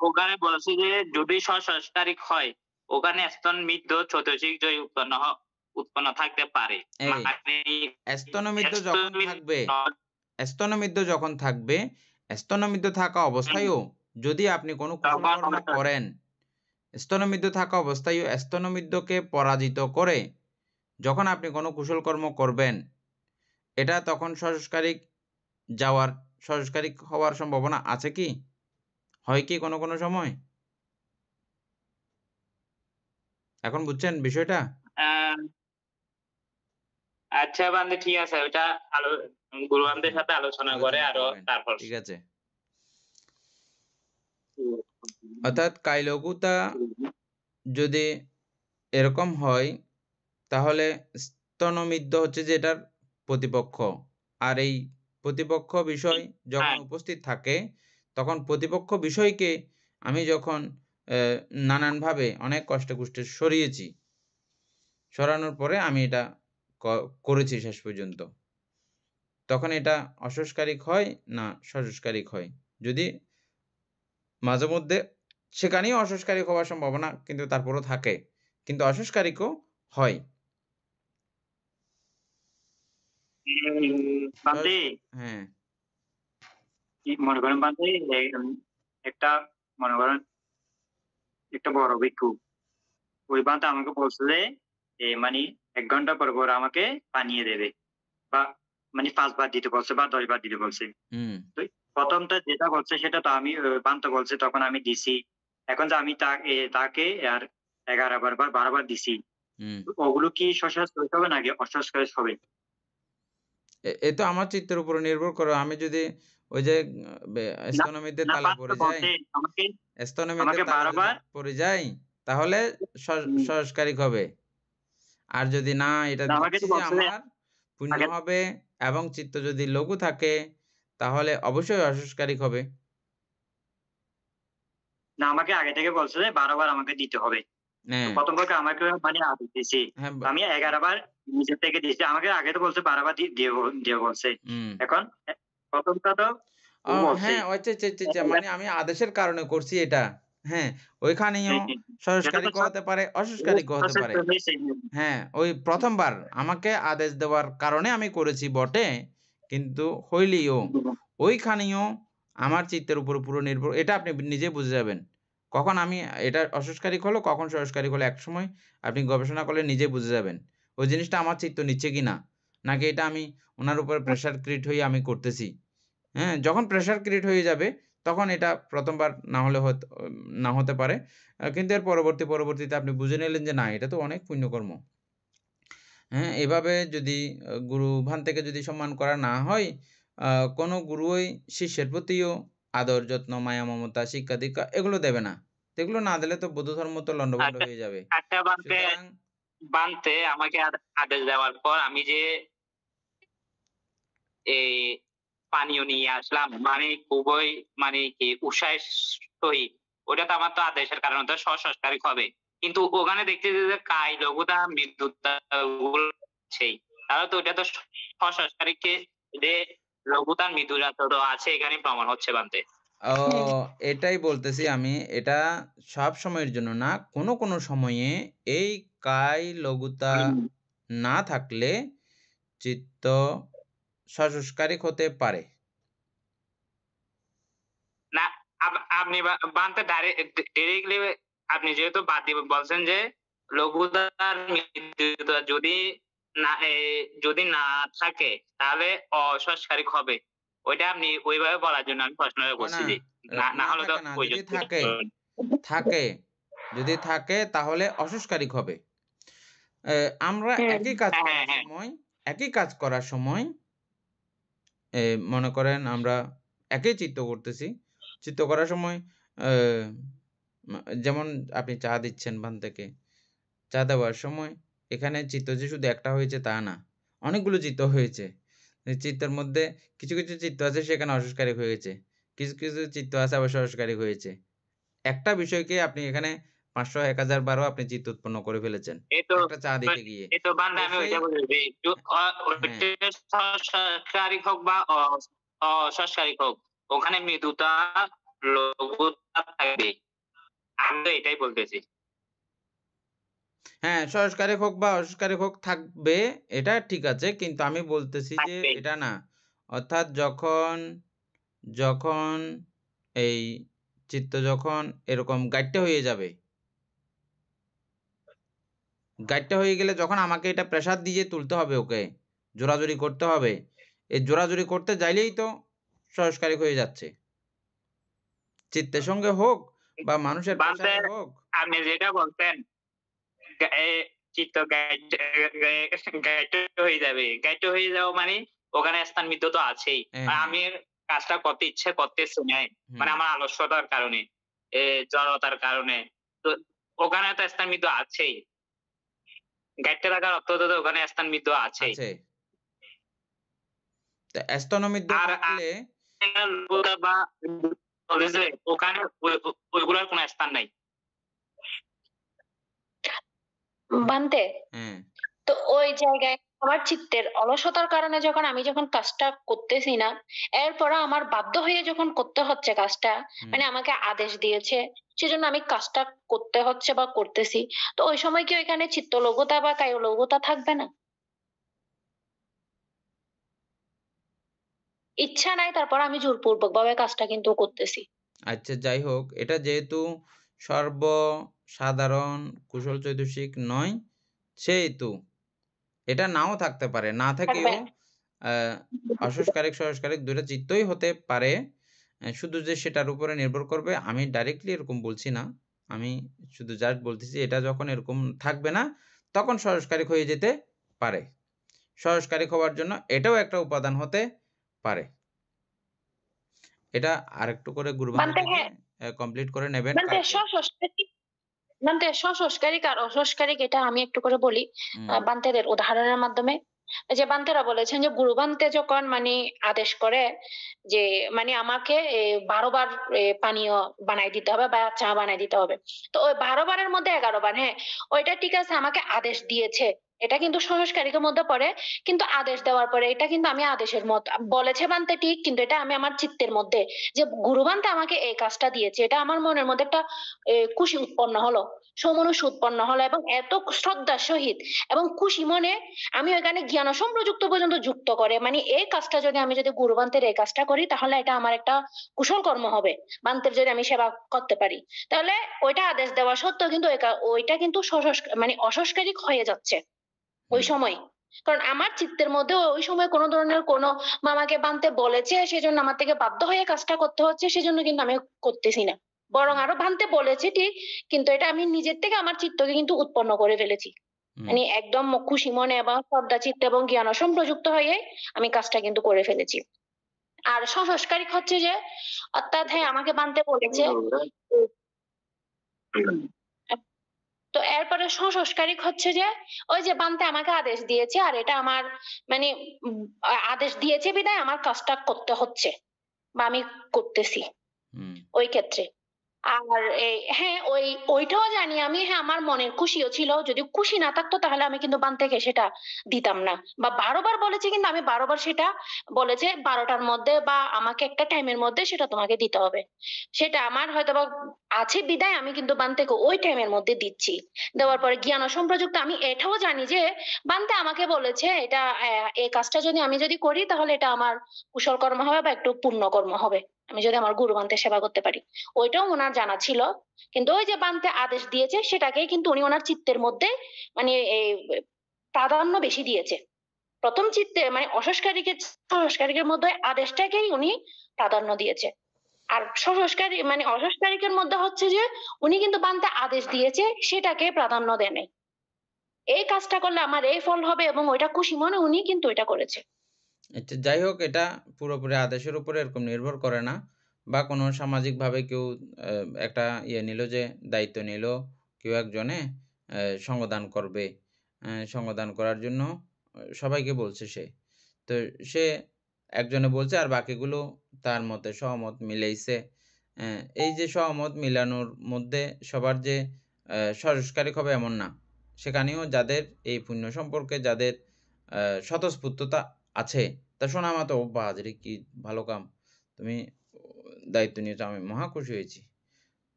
ওখানে বলছে যে যদি সংস্কারিক হয়, ওখানে স্তনমিদ্ধ চতুর্দিক জয় উৎপন্ন থাকতে পারে। এই মানে স্তনমিদ্ধ যখন থাকবে, স্তনমিদ্ধ যখন থাকবে, স্তনমিদ্ধ থাকা অবস্থায়ও যদি আপনি কোনো কুশল কর্ম করেন, স্তনমিদ্ধ থাকা অবস্থায়ও স্তনমিদ্ধকে পরাজিত করে যখন আপনি কোনো কুশল কর্ম করবেন, এটা তখন সজস্কারিক হওয়ার সম্ভাবনা আছে কি? হয় কি কোনো সময়? এখন বুঝছেন বিষয়টা? আচ্ছা বান্ধে, ঠিক আছে, ওটা গুরুবান্ধের সাথে আলোচনা করে আরো করবেন। তারপর। ঠিক আছে, অর্থাৎ কায়লঘুতা যদি এরকম হয়, তাহলে স্তনমিদ্ধ হচ্ছে যে এটার প্রতিপক্ষ। আর এই প্রতিপক্ষ বিষয় যখন হ্যাঁ। উপস্থিত থাকে, তখন প্রতিপক্ষ বিষয়কে আমি যখন নানানভাবে অনেক কষ্টে সরিয়েছি, সরানোর পরে আমি এটা করেছি শেষ পর্যন্ত, তখন এটা অসংস্কারিক হয় না সজস্কারিক হয়? যদি মাঝে মধ্যে সেখানেই অসংস্কারিক হওয়ার সম্ভাবনা কিন্তু তারপরও থাকে, কিন্তু অসংস্কারিকও হয়। বান্ধে, হ্যাঁ, মনে করেন বান্ধে একটা, মনে করেন একটা বড় ভিক্ষু, ওই বান্ধে আমাকে বলছে যে মানে 1 ঘন্টা পর পর আমাকে পানিয়ে দেবে, বা মানে 5 বার দিতে বলছে বা 10 বার দিতে বলছে। হুম, তো প্রথমটা যেটা বলছে সেটা তো আমি বানতে বলছে তখন আমি দিছি। এখন যে আমি তাকে আর 11 বার বা 12 বার দিছি, হুম। ওগুলো কি সংস্কারিক হবে নাকি অসংস্কারিক হবে? এ তো আমার চিত্তের উপরে নির্ভর করে। আমি যদি ওই যে না স্তনমিদ্ধে না, তালে বান তো পড়ে যাই, বলছে আমাকে স্তনমিদ্ধে আমাকে তালে 12 যদি বার। পড়ে যাই, তাহলে সহস্কারিক হবে। আর যদি না, এটা না, আমাকে দিচ্ছি তো যে বলছে যে আমার পুণ্য আগে হবে এবং চিত্ত যদি লঘু থাকে, তাহলে অবশ্যই অসংস্কারিক হবে। না, আমাকে আগে থেকে বলছে যে 12 বার আমাকে দিতে হবে। তো হ্যাঁ, প্রথম পক্ষে আমাকে মানে আদেশ দিছি, হ্যাঁ, তো আমি 11 বার নিজের থেকে দিয়েছি। আমাকে আগে তো বলছে 12 বার দিয়ে বলছে। হুম। এখন প্রথমটা তো ও বলছে হ্যাঁ, আচ্ছা, মানে আমি আদেশের কারণে করছি এটা। হ্যাঁ, ওইখানেও সেটা তো সহস্কারিকও হতে পারে, অসংস্কারিকও হতে পারে। হ্যাঁ, ওই ১ম বার আমাকে আদেশ দেওয়ার কারণে আমি করেছি বটে, কিন্তু হইলেও ওইখানেও আমার চিত্তের উপর পুরো নির্ভর, এটা আপনি নিজে বুঝে যাবেন। কখন আমি এটা অসংস্কারিক হলো, কখন সহস্কারিক হলো, একসময় আপনি গবেষণা করলে নিজে বুঝে যাবেন। ওই জিনিসটা আমার চিত্ত নিচ্ছে কিনা, নাকি এটা আমি উনার উপর প্রেশার ক্রিয়েট হয়ে আমি করতেছি। হ্যাঁ, যখন প্রেশার ক্রিয়েট হয়ে যাবে, তখন এটা প্রথমবার না হতে পারে। কিন্তু এর পরবর্তীতে আপনি বুঝে নিলেন যে না, এটা তো অনেক পুণ্যকর্ম। হ্যাঁ, এভাবে যদি গুরু ভান থেকে যদি সম্মান করা না হয়, কোনো গুরুই শিষ্যের প্রতিও আদর, যত্ন, মায়া, মমতা, শিক্ষা-দীক্ষা এগুলো দেবে না। তো এগুলো না দিলে তো বৌদ্ধ ধর্ম তো লন্ডভন্ড আচ্ছা, হয়ে যাবে। একটা সুতরাং বানতে আমাকে আদেশ দেওয়ার পর আমি যে এই পানীয় নিয়ে আসলাম, মানে খুবই মানে কি উৎসাহের সহিত, ওটা তো আমার তো আদেশের কারণে তো সসংস্কারিক হবে। কিন্তু ওখানে দেখতেছি যে কায়, লঘুতা, মৃদুতা ওগুলো আছেই। তাহলে তো ওটা তো সসংস্কারিককে যে লঘুতা, মৃদুতা তো আছে, এখানে প্রমাণ হচ্ছে বানতে। ও এটাই বলতেছি আমি। এটা সব সময়ের জন্য না, কোনো সময়ে এই কায়, লঘুতা না থাকলে চিত্ত সসংস্কারিক হতে পারে। না, আপনি বানতে ডিরেক্টলি আপনি যেহেতু বাদ দিয়ে বলছেন যে লঘুতা আর মৃদুতা যদি না থাকে তাহলে অসংস্কারিক হবে। ওইটা আপনি ওইভাবে বলার জন্য আমি প্রশ্নটা ও করছি না, যে না হলে তো থাকে না। ওই যদি জন্য। থাকে তাহলে অসংস্কারিক হবে। আমরা একই কাজ হ্যাঁ, করার হ্যাঁ। সময় মনে করেন আমরা একই চিত্ত করতেছি। চিত্ত করার সময় আ যেমন আপনি চা দিচ্ছেন ভান থেকে। চা দেওয়ার সময় এখানে চিত্ত যে শুধু একটা হয়েছে তা না। অনেকগুলো চিত্ত হয়েছে। এই চিত্তের মধ্যে কিছু চিত্ত আছে সেখানে অসংস্কারিক হয়েছে। কিছু চিত্ত আছে আবার সংস্কারিক হয়েছে। একটা বিষয়কে আপনি এখানে ৫০০, ১০০০ বারও আপনি চিত্ত উৎপন্ন করে ফেলেছেন। এই তো একটা চা দিতে গিয়ে। এই তো বান্দা তো আমি সেই ওইটা বলি যে হ্যাঁ, ওইটা সংস্কারিক হোক বা অসংস্কারিক হোক, ওখানে মৃদুতা, লঘুতা থাকবে। আমি তো এটাই বলতেছি। হ্যাঁ, সংস্কারিক হোক বা অসংস্কারিক হোক থাকবে, এটা ঠিক আছে। কিন্তু আমি বলতেছি যে থাকবেই। এটা না। অর্থাৎ যখন এই চিত্ত যখন এরকম গাইট্টা হয়ে যাবে, গাইট্টা হয়ে গেলে যখন আমাকে এটা প্রেশার দিয়ে তুলতে হবে ওকে, জোরাজুরি করতে হবে। এই জোরাজুরি করতে যাইলেই তো সংস্কারিক হয়ে যাচ্ছে। চিত্তের সঙ্গে হোক বা মানুষের বান্দা প্রেশারে হোক। আপনি যেটা বলছেন, চিত্ত গাইড হয়ে যাবে। গাইড হয়ে যাওয়া মানে ওখানে স্থানমিত্র তো আছেই। হ্যাঁ, আর হ্যাঁ। আমি কাজটা করতে ইচ্ছে করতেছি না। মানে হুম। আমার আলস্যতার কারণে, জড়তার কারণে। তো ওখানে তো স্থানমিত্র আছেই। গাইডটা রাখার অর্থ তো ওখানে স্থানমিত্র আছেই। আছে। তো স্তনমিদ্ধ আর থাকলে বা কলেজে ওখানে ওইগুলোর কোনো স্থান নাই। বানতে হ্যাঁ, তো ওই জায়গায় আমার চিত্তের অলসতার কারণে যখন কাজটা করতেছি না, এরপর আমার বাধ্য হয়ে যখন করতে হচ্ছে কাজটা, হুম। মানে আমাকে আদেশ দিয়েছে, সেজন্য আমি কাজটা করতে হচ্ছে বা করতেছি, তো ওই সময় কি ওইখানে চিত্তলঘুতা বা কায়লঘুতা থাকবে না? ইচ্ছা নাই, তারপর আমি জোরপূর্বক ভাবে কাজটা কিন্তু করতেছি। আচ্ছা যাই হোক, এটা যেহেতু সর্বসাধারণ কুশল চৈতসিক নয়, সেহেতু এটা নাও থাকতে পারে। না থাকবে। থেকেও আ অসংস্কারিক, সংস্কারিক ২ টা চিত্তই হতে পারে। শুধু যে সেটার উপরে নির্ভর করবে আমি ডাইরেক্টলি এরকম বলছি না। আমি শুধু জাস্ট বলতেছি এটা যখন এরকম থাকবে না, তখন সংস্কারিক হয়ে যেতে পারে। সংস্কারিক হওয়ার জন্য এটাও একটা উপাদান হতে পারে। এটা আরেকটু করে গুরুভান বানতে থেকে হ্যাঁ, কমপ্লিট করে নেবেন বানতে কালকে। সশস্কারিক, বানতে সশস্কারিক আর অসংস্কারিক এটা আমি একটু করে বলি হুম, বান্তেদের উদাহরণের মাধ্যমে। যে বান্তেরা বলেছেন যে গুরু বান্তে যখন মানে আদেশ করে যে মানে আমাকে ১২ বার পানীয় বানাই দিতে হবে বা চা বানাই দিতে হবে, তো ওই ১২ বারের মধ্যে ১১ বার, হ্যাঁ ওইটা ঠিক আছে, আমাকে আদেশ দিয়েছে, এটা কিন্তু সংস্কারিকের মধ্যে পড়ে। কিন্তু আদেশ দেওয়ার পরে এটা কিন্তু আমি আদেশের মত বলেছে বানতে ঠিক, কিন্তু এটা আমি আমার চিত্তের মধ্যে যে গুরু বান্তে আমাকে এই কাজটা দিয়েছে, এটা আমার মনের মধ্যে একটা খুশি উৎপন্ন হলো, সমনুষ উৎপন্ন হলো, এবং এত শ্রদ্ধার সহিত এবং খুশি মনে আমি ওইখানে জ্ঞান সম্প্রযুক্ত পর্যন্ত যুক্ত করে, মানে এই কাজটা যদি আমি গুরু বান্তের এই কাজটা করি, তাহলে এটা আমার একটা কুশল কর্ম হবে। বান্তের যদি আমি সেবা করতে পারি, তাহলে ওইটা আদেশ দেওয়া সত্ত্বেও কিন্তু ওইটা কিন্তু মানে অসংস্কারিক হয়ে যাচ্ছে ওই হুম। সময়। কারণ আমার চিত্তের মধ্যে ওই সময় কোনো ধরনের কোনো মামাকে বানতে বলেছে সেজন্য আমার থেকে বাধ্য হয়ে কাজটা করতে হচ্ছে, সেজন্য কিন্তু আমি করতেছি না। বরং আরো বানতে বলেছে ঠিক, কিন্তু এটা আমি নিজের থেকে আমার চিত্তকে কিন্তু উৎপন্ন করে ফেলেছি। হুম মানে একদম খুশি মনে এবং শ্রদ্ধা চিত্ত এবং জ্ঞান সংপ্রযুক্ত হয়ে আমি কাজটা কিন্তু করে ফেলেছি। আর সংস্কারিক হচ্ছে যে, অর্থাৎ হ্যাঁ আমাকে বানতে বলেছে, তো এরপরে সংস্কারিক হচ্ছে যে ওই যে বানতে আমাকে আদেশ দিয়েছে, আর এটা আমার মানে আদেশ দিয়েছে বিধায় আমার কাজটা করতে হচ্ছে বা আমি করতেছি হুম ওই ক্ষেত্রে। আর হ্যাঁ ওইটাও জানি আমি, হ্যাঁ আমার মনের খুশিও ছিল, যদি খুশি না থাকতো তাহলে আমি কিন্তু বান থেকে সেটা দিতাম না। বা 12বার বলেছে, কিন্তু আমি 12বার সেটা বলেছে 12টার মধ্যে বা আমাকে একটা টাইমের মধ্যে সেটা তোমাকে দিতে হবে, সেটা আমার হয়তো বা আছে বিদায় আমি কিন্তু বান থেকে ওই টাইমের মধ্যে দিচ্ছি। দেওয়ার পরে জ্ঞান সম্প্রযুক্ত আমি এটাও জানি যে বানতে আমাকে বলেছে এটা এই কাজটা যদি আমি যদি করি তাহলে এটা আমার কুশল কর্ম হবে বা একটু পুণ্য কর্ম হবে, আমি যদি আমার গুরু বান্তে সেবা করতে পারি। ওইটাও ওনার জানা ছিল, কিন্তু ওই যে বানতে আদেশ দিয়েছে সেটাকেই কিন্তু উনি ওনার চিত্তের মধ্যে মানে প্রাধান্য বেশি দিয়েছে। প্রথম চিত্তে মানে অসংস্কারিকের মধ্যে আদেশটাকেই উনি প্রাধান্য দিয়েছে। আর সংস্কারী মানে অসংস্কারিকের মধ্যে হচ্ছে যে উনি কিন্তু বানতে আদেশ দিয়েছে সেটাকে প্রাধান্য দেয় নাই। এই কাজটা করলে আমার এই ফল হবে এবং ওইটা খুশি মনে উনি কিন্তু এটা করেছে। আচ্ছা, যাই হোক, এটা পুরোপুরি আদেশের উপরে এরকম নির্ভর করে না, বা কোনো সামাজিকভাবে কেউ একটা নিল, যে দায়িত্ব নিল, কেউ একজনে সঙ্গদান করবে, সঙ্গদান করার জন্য সবাইকে বলছে সে, তো সে একজনে বলছে আর বাকিগুলো তার মতে সহমত মিলেইছে। এই যে সহমত মিলানোর মধ্যে সবার যে সংস্কারিক হবে এমন না, সেখানেও যাদের এই পুণ্য সম্পর্কে যাদের স্বতঃস্ফূর্ততা আছে, তা শোনা মাত্র ও বাহাদুরি কি ভালো কাম, তুমি দায়িত্ব নিয়েছো, আমি মহা খুশি হয়েছি।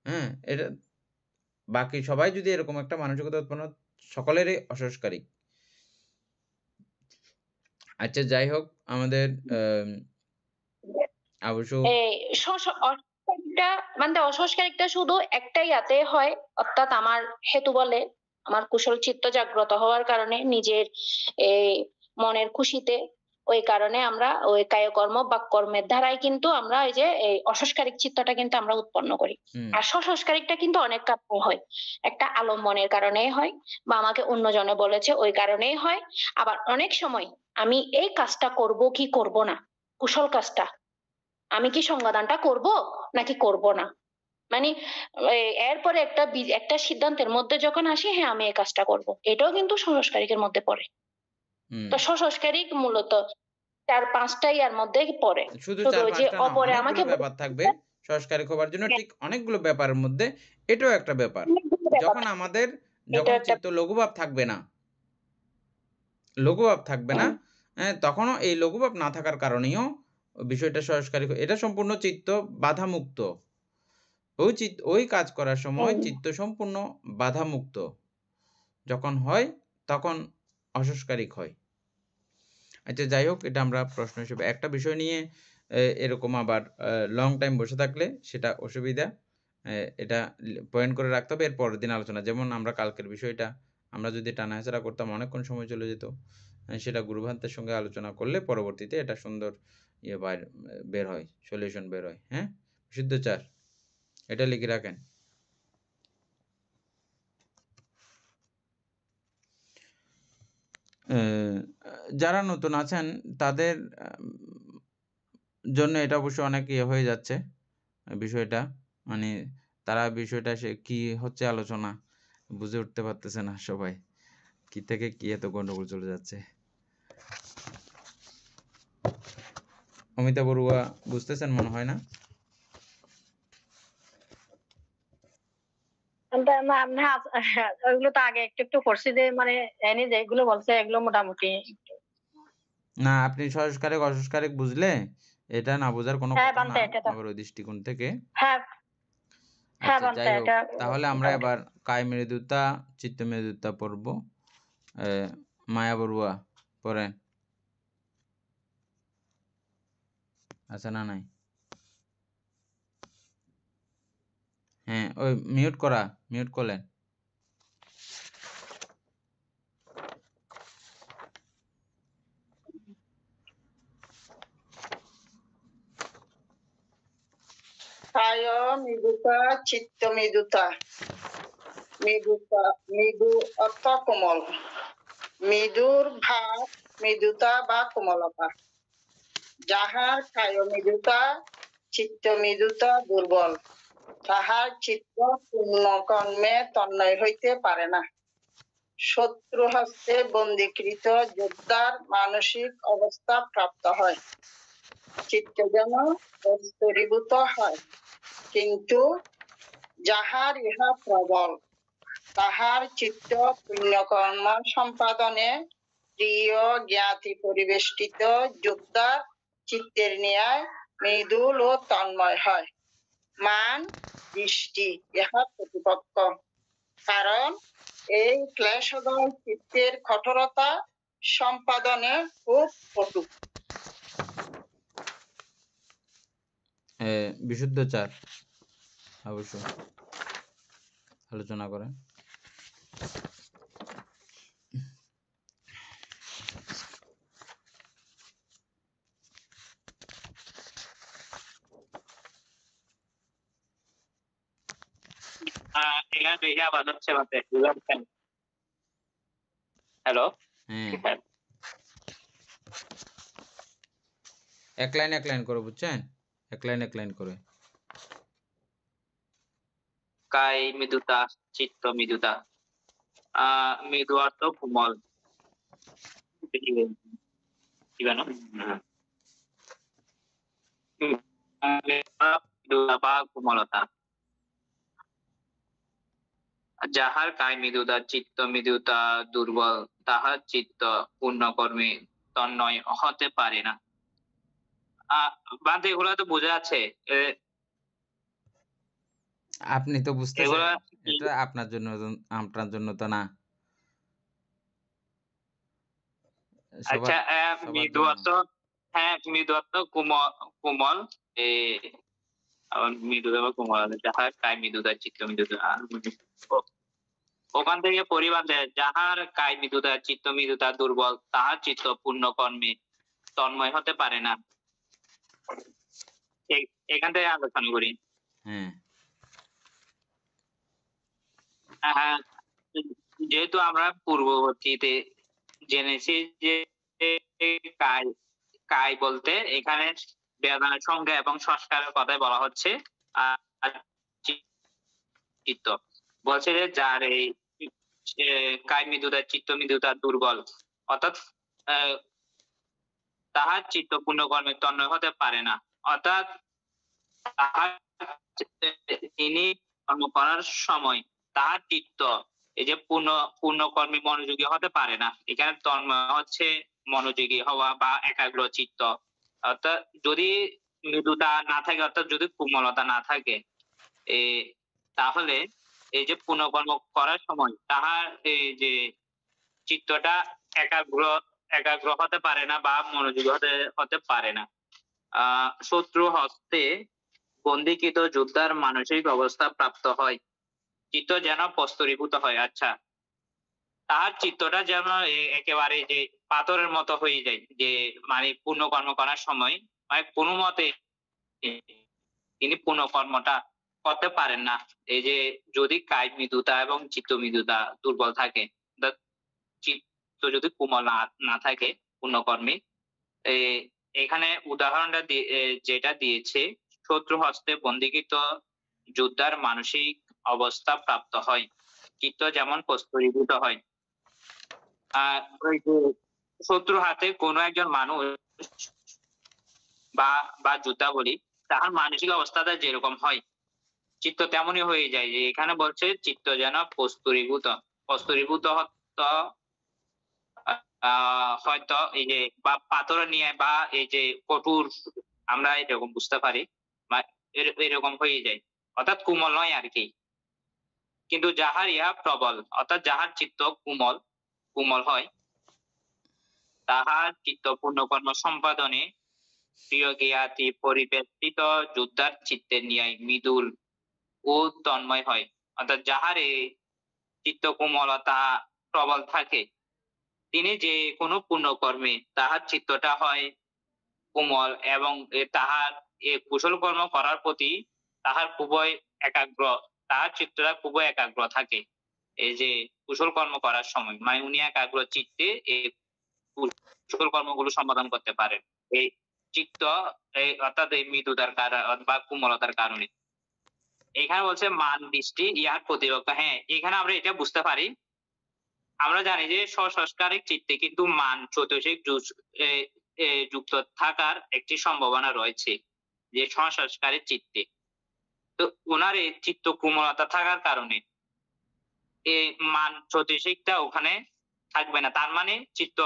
হ্যাঁ, এটা বাকি সবাই যদি এরকম একটা মানসিকতা উৎপন্ন, সকলেরই অসংস্কারিক। আচ্ছা, যাই হোক, আমাদের অবশ্য এই অসংস্কারিকটা মানে অসংস্কারিকটা শুধু একটাই ইয়াতে হয়, অর্থাৎ আমার হেতু বলে আমার কুশল চিত্ত জাগ্রত হওয়ার কারণে নিজের এই মনের খুশিতে, ওই কারণে আমরা ওই কায়কর্ম বা কর্মের ধারায় কিন্তু আমরা এই যে এই অসংস্কারিক চিত্তটা কিন্তু আমরা উৎপন্ন করি। আর সংস্কারিকটা কিন্তু অনেক কারণে হয়, একটা আলম্বনের কারণেই হয় বা আমাকে অন্যজনে বলেছে ওই কারণেই হয়। আবার অনেক সময় আমি এই কাজটা করব কি করব না, কুশল কাজটা আমি কি সংবাদানটা করব নাকি করব না, মানে এরপরে একটা সিদ্ধান্তের মধ্যে যখন আসি হ্যাঁ আমি এই কাজটা করব, এটাও কিন্তু সংস্কারিকের মধ্যে পড়ে। তো সংস্কারিক মূলত 4-5টা ইয়ার মধ্যে পড়ে। শুধু শুধু ওই যে 4-5টা না, অপরে অনেকগুলো আমাকে ব্যাপার থাকবে সংস্কারিক হবার জন্য, ঠিক অনেকগুলো ব্যাপারের মধ্যে এটাও একটা ব্যাপার। যখন আমাদের এটা একটা চিত্ত লঘুভাব থাকবে না, লঘুভাব থাকবে না, তখনও এই লঘুভাব না থাকার কারণেও বিষয়টা সংস্কারিক, এটা সম্পূর্ণ চিত্ত বাধামুক্ত। ওই কাজ করার সময় চিত্ত সম্পূর্ণ বাধামুক্ত যখন হয়, তখন অসংস্কারিক হয়। আচ্ছা, যাই হোক, এটা আমরা প্রশ্ন হিসেবে একটা বিষয় নিয়ে এরকম আবার লং টাইম বসে থাকলে সেটা অসুবিধা, এটা পয়েন্ট করে রাখতে হবে, এর পরের দিন আলোচনা। যেমন আমরা কালকের বিষয়টা আমরা যদি টানাহেঁচড়া করতাম অনেকক্ষণ সময় চলে যেত, সেটা গুরুভান্তের সঙ্গে আলোচনা করলে পরবর্তীতে এটা সুন্দর বের হয়, সলিউশন বের হয়। হ্যাঁ, বিশুদ্ধাচার, এটা লিখে রাখেন। যারা নতুন আছেন তাদের জন্য এটা অবশ্য অনেক হয়ে যাচ্ছে বিষয়টা, মানে তারা বিষয়টা সে কি হচ্ছে আলোচনা বুঝে উঠতে পারতেছে না সবাই, কি থেকে কি এত গন্ডগোল চলে যাচ্ছে। অমিতা বড়ুয়া বুঝতেছেন মনে হয় না? ওইগুলো তো আগে একটু একটু করছি, যে মানে এনে যেগুলো বলছে এগুলো মোটামুটি। না, আপনি সংস্কারিক অসংস্কারিক বুঝলে এটা না বোঝার কোনো হ্যাঁ কথা না, বানতে এটা তো, আবার ওই দৃষ্টিকোণ থেকে। হ্যাঁ হ্যাঁ আচ্ছা, বানতে যাই হোক, এটা তাহলে আমরা মোটামুটি। এবার কায় মৃদুতা চিত্ত মৃদুতা পড়ব। মায়া বড়ুয়া পড়েন, আছে না নাই? হ্যাঁ, ওই মিউট করলেন। কায় মৃদুতা চিত্ত মৃদুতা। মৃদু অর্থ কোমল, মৃদুর ভাব মৃদুতা বা কোমলতা। যাহার কায় মৃদুতা চিত্ত মৃদুতা দুর্বল, তাহার চিত্ত পূর্ণ কর্মে তন্ময় হইতে পারে না। শত্রু হস্তে বন্দীকৃত যোদ্ধার মানসিক অবস্থা প্রাপ্ত হয়, চিত্ত যেন বস্তুরীভূত হয়। কিন্তু যাহার ইহা প্রবল, তাহার চিত্ত পুণ্যকর্ম সম্পাদনে প্রিয় জ্ঞাতি পরিবেষ্টিত যোদ্ধার চিত্তের ন্যায় মৃদুল ও তন্ময় হয়। মান দৃষ্টি ইহা প্রতিপক্ষ, কারণ এই ক্লেশদয় চিত্তের কঠোরতা সম্পাদনে খুব কটু। বিশুদ্ধ 4 অবশ্য আলোচনা করেন। এখানে বেশি আওয়াজ হচ্ছে মাত্র হ্যালো। হ্যাঁ, এক লাইন করে, বুঝছেন? এক লাইন করে। কায় মৃদুতা চিত্ত মৃদুতা। মৃদু অর্থ কোমল, বা কোমলতা। যাহার কায় মৃদুতা চিত্ত মৃদুতা দুর্বল, তাহার চিত্ত পূর্ণকর্মে তন্ময় হতে পারে না। বাদ এগুলা তো বোঝা আছে। আপনি তো বুঝতেছেন, এগুলা এটা আপনার জন্য তো না। আচ্ছা, মৃদু অর্থ, হ্যাঁ মৃদু অর্থ কোমল, মৃদু এবং কোমল। যাহার কায় মৃদুতা চিত্ত মৃদুতা। ওখান থেকে পরিবার দেয়, যাহার কায় মৃদুতা চিত্ত মৃদুতা দুর্বল, তাহার চিত্ত পূর্ণ কর্মে তন্ময় হতে পারে না। এখান থেকে আলোচনা করি। যেহেতু আমরা পূর্ববর্তীতে জেনেছি যে কায় বলতে এখানে বেদনার সংজ্ঞা এবং সংস্কারের কথাই বলা হচ্ছে। আর চিত্ত বলছে যে যার এই কায় মৃদুতা চিত্ত মৃদুতা দুর্বল, অর্থাৎ তাহার চিত্ত পূর্ণকর্মে তন্ময় হতে পারে না, অর্থাৎ তিনি কর্ম করার সময় তাহার চিত্ত এই যে পূর্ণকর্মে মনোযোগী হতে পারে না। এখানে তন্ময় হচ্ছে মনোযোগী হওয়া বা একাগ্র চিত্ত। অর্থাৎ যদি মৃদুতা না থাকে, অর্থাৎ যদি কোমলতা না থাকে, তাহলে এই যে পুনঃকর্ম করার সময় তাহার এই যে চিত্তটা একাগ্র হতে পারে না বা মনোযোগী হতে পারে না। শত্রু হস্তে বন্দীকৃত যোদ্ধার মানসিক অবস্থা প্রাপ্ত হয়, চিত্ত যেন প্রস্তরীভূত হয়। আচ্ছা, তার চিত্তটা যেন একেবারে যে পাথরের মতো হয়ে যায়, যে মানে পুণ্যকর্ম করার সময় মানে কোনো মতে তিনি পুণ্যকর্মটা করতে পারেন না। এই যে যদি কায় মৃদুতা এবং চিত্ত মৃদুতা দুর্বল থাকে, চিত্ত যদি কোমল না থাকে পুণ্যকর্মে, এখানে উদাহরণটা যেটা দিয়েছে, শত্রু হস্তে বন্দীকৃত যোদ্ধার মানসিক অবস্থা প্রাপ্ত হয়, চিত্ত যেমন প্রস্তরীভূত হয়। ওই যে শত্রু হাতে কোনো একজন মানুষ বা যোদ্ধা বলি, তার মানসিক অবস্থাটা যেরকম হয় চিত্ত তেমনই হয়ে যায়। যে এখানে বলছে চিত্ত যেন প্রস্তরীভূত হয়তো এই যে বা পাথর নিয়ে বা এই যে কঠোর, আমরা এরকম বুঝতে পারি বা এরকম হয়ে যায়, অর্থাৎ কোমল নয় আর কি। কিন্তু যাহার ইহা প্রবল, অর্থাৎ যাহার চিত্ত কোমল হয়, তাহার চিত্ত পূর্ণকর্ম সম্পাদনে প্রিয় জ্ঞাতি পরিবেষ্টিত যোদ্ধার চিত্তের ন্যায় মৃদুল ও তন্ময় হয়। অর্থাৎ যাহার এই চিত্ত কোমলতা প্রবল থাকে, তিনি যে কোনো পুণ্যকর্মে তাহার চিত্তটা হয় কোমল এবং তাহার কুশল কর্ম করার প্রতি তাহার চিত্তটা খুবই একাগ্র থাকে। এই যে কুশল কর্ম করার সময় মানে উনি একাগ্র চিত্তে এই কুশল কর্মগুলো সম্পাদন করতে পারেন। এই চিত্ত অর্থাৎ এই মৃদুতার বা কোমলতার কারণে। এখানে বলছে মান দৃষ্টি ইহার প্রতিপক্ষ। হ্যাঁ, এখানে আমরা এটা বুঝতে পারি, আমরা জানি যে স্বসংস্কারিক চিত্তে কিন্তু মান চৈতসিক যুক্ত থাকার একটি সম্ভাবনা রয়েছে যে স্বসংস্কারিক চিত্তে। তো ওনার এই চিত্ত কোমলতা থাকার কারণে এই মান চৈতসিকটা ওখানে থাকবে না, তার মানে চিত্ত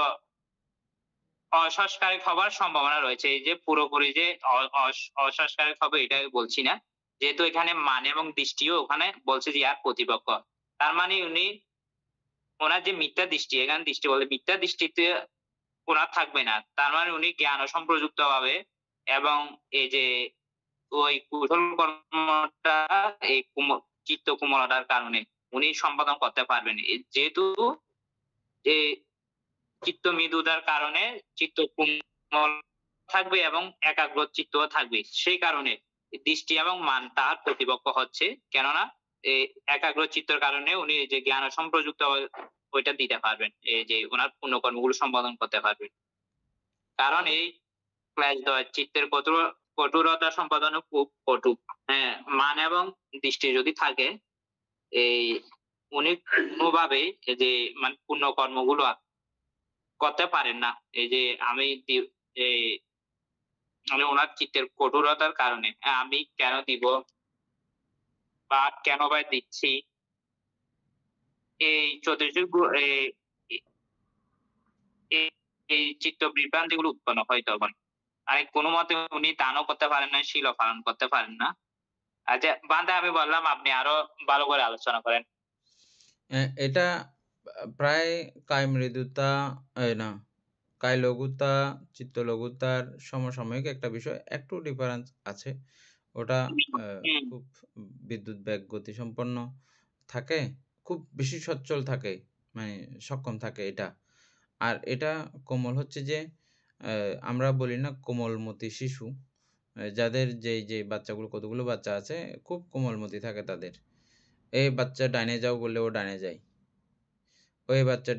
অসংস্কারিক হবার সম্ভাবনা রয়েছে। এই যে পুরোপুরি যে অসংস্কারিক হবে এটা বলছি না, যেহেতু এখানে মান এবং দৃষ্টিও ওখানে বলছে যে আর প্রতিপক্ষ, তার মানে ওনার যে মিথ্যা দৃষ্টি, এখানে দৃষ্টি বলে মিথ্যা দৃষ্টিতে ওনার থাকবে না, তার মানে উনি জ্ঞান সম্প্রযুক্ত ভাবে এবং এই যে ওই কুশল কর্মটা এই চিত্ত কোমলতার কারণে উনি সম্পাদন করতে পারবেন। যেহেতু এই চিত্ত মৃদুতার কারণে চিত্ত কোমল থাকবে এবং একাগ্র চিত্ত থাকবে, সেই কারণে দৃষ্টি এবং মান তাহার প্রতিপক্ষ হচ্ছে, কেননা এই একাগ্র চিত্তের কারণে উনি যে জ্ঞান সম্প্রযুক্ত ওইটা দিতে পারবেন, এই যে ওনার পুণ্যকর্মগুলো সম্পাদন করতে পারবেন। কারণ এই ক্লাস চিত্তের কঠোরতা সম্পাদনে খুব কঠোর। হ্যাঁ, মান এবং দৃষ্টি যদি থাকে এই উনি কোনোভাবে যে মানে পুণ্যকর্মগুলো করতে পারেন না। এই যে আমি ওনার চিত্তের কঠোরতার কারণে আমি কেন দিব বা কেন বা দিচ্ছি, এই চতুর্যুগ এই চিত্ত বিভ্রান্তি গুলো উৎপন্ন হয় তখন। আর কোনো মতে উনি দানও করতে পারেন না, শীলও পালন করতে পারেন না। আচ্ছা বান্দা, আমি বললাম আপনি আরো ভালো করে আলোচনা করেন। এটা প্রায় কায় মৃদুতা না কায় লঘুতা চিত্ত লঘুতার সমসাময়িক একটা বিষয়, একটু ডিফারেন্স আছে। ওটা খুব বিদ্যুৎ বেগ গতি সম্পন্ন থাকে, খুব বেশি সচ্ছল থাকে, মানে সক্ষম থাকে এটা। আর এটা কোমল হচ্ছে যে আমরা বলি না কোমলমতি শিশু, যাদের যে বাচ্চাগুলো, কতগুলো বাচ্চা আছে খুব কোমলমতি থাকে তাদের। এই বাচ্চা ডাইনে যাও বললে ও ডাইনে যায়, ওই বাচ্চা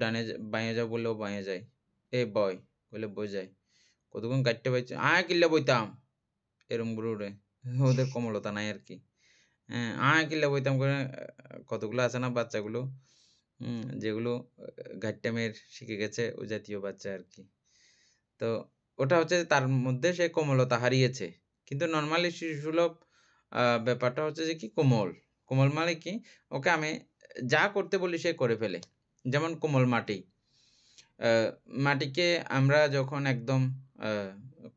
বাইরে যাও বললে ও বাইরে যায়, এ বয় বলে বই যায়, কতক্ষণ কাটতে পাইছে কিল্লা বইতাম এরম গুরুরে, ওদের কোমলতা নাই আর কি। কিল্লা বইতাম করে কতগুলো আছে না বাচ্চাগুলো, যেগুলো গাইটামের শিখে গেছে ওই জাতীয় বাচ্চা আর কি। তো ওটা হচ্ছে তার মধ্যে সে কোমলতা হারিয়েছে। কিন্তু নর্মালি শিশুসুলভ ব্যাপারটা হচ্ছে যে কি কোমল মানে কি, ওকে আমি যা করতে বলি সে করে ফেলে। যেমন কোমল মাটিকে আমরা যখন একদম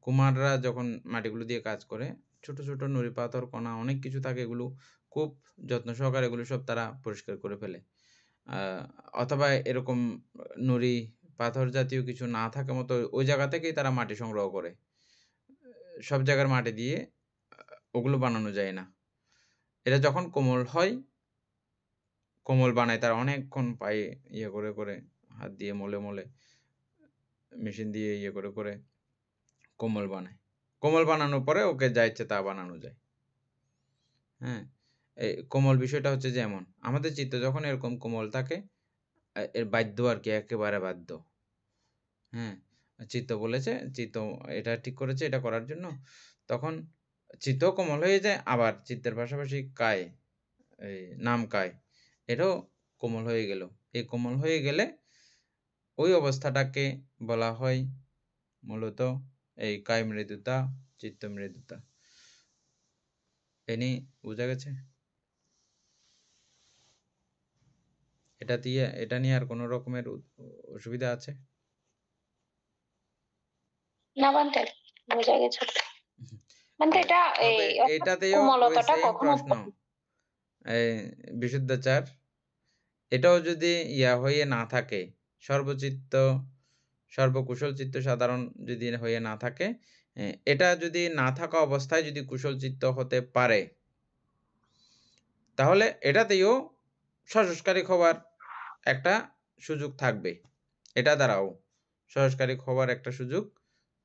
কুমাররা যখন মাটিগুলো দিয়ে কাজ করে, ছোট ছোট নুড়ি পাথর কণা অনেক কিছু থাকে, এগুলো খুব যত্ন সহকারে এগুলো সব তারা পরিষ্কার করে ফেলে। অথবা এরকম নুড়ি পাথর জাতীয় কিছু না থাকে মতো ওই জায়গা থেকেই তারা মাটি সংগ্রহ করে। সব জায়গার মাটি দিয়ে ওগুলো বানানো যায় না। এটা যখন কোমল হয়, কোমল বানায় তারা অনেকক্ষণ পায়ে করে করে, হাত দিয়ে মলে মেশিন দিয়ে করে করে কোমল বানায়। কোমল বানানোর পরে ওকে যা ইচ্ছে তা বানানো যায়। হ্যাঁ, এই কোমল বিষয়টা হচ্ছে যেমন আমাদের চিত্ত যখন এরকম কোমল থাকে, এর বাধ্য আর কি, একেবারে বাধ্য। হ্যাঁ, চিত্ত বলেছে, চিত্ত এটা ঠিক করেছে এটা করার জন্য, তখন চিত্ত কোমল হয়ে যায়। আবার চিত্তের পাশাপাশি কায়, এই নাম কায়, এটাও কোমল হয়ে গেল। এই কোমল হয়ে গেলে ওই অবস্থাটাকে বলা হয় মূলত এই কায় মৃদুতা, চিত্ত মৃদুতা। এনি বোঝা গেছে? এটা নিয়ে আর কোনো রকমের অসুবিধা আছে? না বান্তে বোঝা গেছে। বান্তে এটা এটাতেও কোমলতাটা ওই কখনো প্রশ্ন, বিশুদ্ধাচার, এটাও যদি হয়ে না থাকে, সর্বচিত্ত সর্বকুশল চিত্ত সাধারণ যদি হয়ে না থাকে, এটা যদি না থাকা অবস্থায় যদি কুশল চিত্ত হতে পারে, তাহলে এটাতেও সংস্কারিক হবার একটা সুযোগ থাকবে। এটা দ্বারাও সংস্কারিক হবার একটা সুযোগ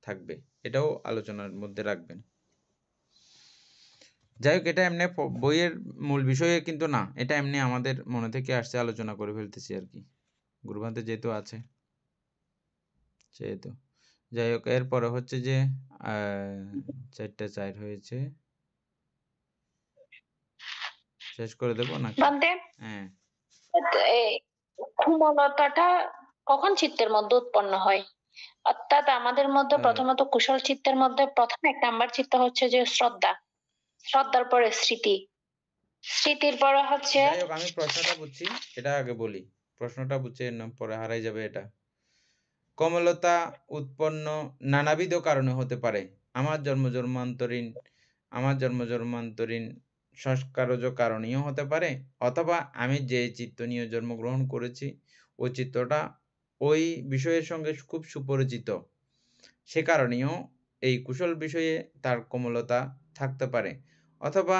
থাকবে, এটাও আলোচনার মধ্যে রাখবেন। যাই হোক, এটা এমনি বইয়ের মূল বিষয়ে কিন্তু না, এটা এমনি আমাদের মনে থেকে আসছে, আলোচনা করে ফেলতেছি আর কি, গ্রুপান্তে যেহেতু আছে সেহেতু। যাই হোক, এরপরে হচ্ছে যে 4টা 4 হয়েছে, শেষ করে দেবো নাকি? বান্তে হ্যাঁ, এই ক্ষুমলতাটা কখন চিত্তের মধ্যে উৎপন্ন হয়? অর্থাৎ আমাদের মধ্যে প্রথমত কুশল চিত্তের মধ্যে প্রথম 1 নাম্বার চিত্ত হচ্ছে যে শ্রদ্ধা, শ্রদ্ধার পরে স্মৃতি, স্মৃতির পরে হচ্ছে যাই হোক, আমি প্রশ্নটা বুঝছি, এটা আগে বলি। প্রশ্নটা বুঝে পরে হারাই যাবে এটা। কোমলতা উৎপন্ন নানাবিধ কারণে হতে পারে। আমার জন্ম জন্মান্তরীণ সংস্কারজ কারণেও হতে পারে, অথবা আমি যে চিত্ত নিয়ে জন্মগ্রহণ করেছি ওই চিত্তটা ওই বিষয়ের সঙ্গে খুব সুপরিচিত, সে কারণেও এই কুশল বিষয়ে তার কোমলতা থাকতে পারে, অথবা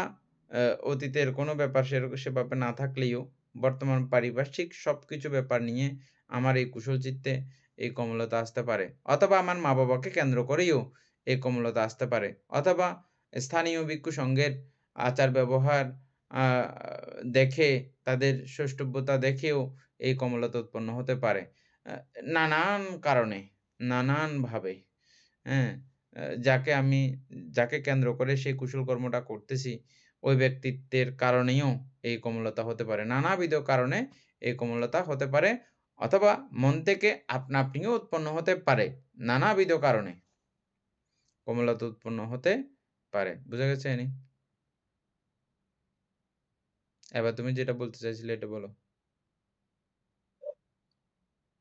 অতীতের কোনো ব্যাপার সেভাবে না থাকলেও বর্তমান পারিপার্শ্বিক সবকিছু ব্যাপার নিয়ে আমার এই কুশল চিত্তে এই কোমলতা আসতে পারে, অথবা আমার মা বাবাকে কেন্দ্র করেও এই কোমলতা আসতে পারে, অথবা স্থানীয় ভিক্ষু সংঘের আচার ব্যবহার দেখে, তাদের সৌষ্ঠব্যতা দেখেও এই কোমলতা উৎপন্ন হতে পারে। নানান কারণে, নানানভাবে, হ্যাঁ? যাকে কেন্দ্র করে সেই কুশল কর্মটা করতেছি, ওই ব্যক্তিত্বের কারণেও এই কোমলতা হতে পারে। নানাবিধ কারণে এই কোমলতা হতে পারে, অথবা মন থেকে আপনা আপনিও উৎপন্ন হতে পারে। নানাবিধ কারণে কোমলতা উৎপন্ন হতে পারে। বুঝা গেছে এনি? এবার তুমি যেটা বলতে চাইছিলে এটা বলো।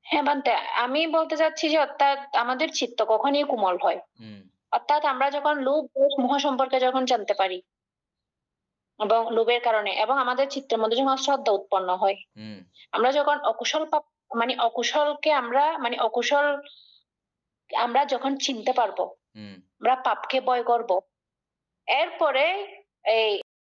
হ্যাঁ বান্তে, আমি বলতে চাচ্ছি যে অর্থাৎ আমাদের চিত্ত কখনই কোমল হয়, হুম, অর্থাৎ আমরা যখন লোভ দোষ মোহ সম্পর্কে যখন জানতে পারি এবং লোভের কারণে, এবং আমাদের চিত্তের মধ্যে যখন শ্রদ্ধা উৎপন্ন হয়, হুম, আমরা যখন অকুশল পাপ মানে অকুশলকে আমরা মানে অকুশল আমরা যখন চিনতে পারবো, হুম। আমরা পাপকে ভয় করব, এরপরে এই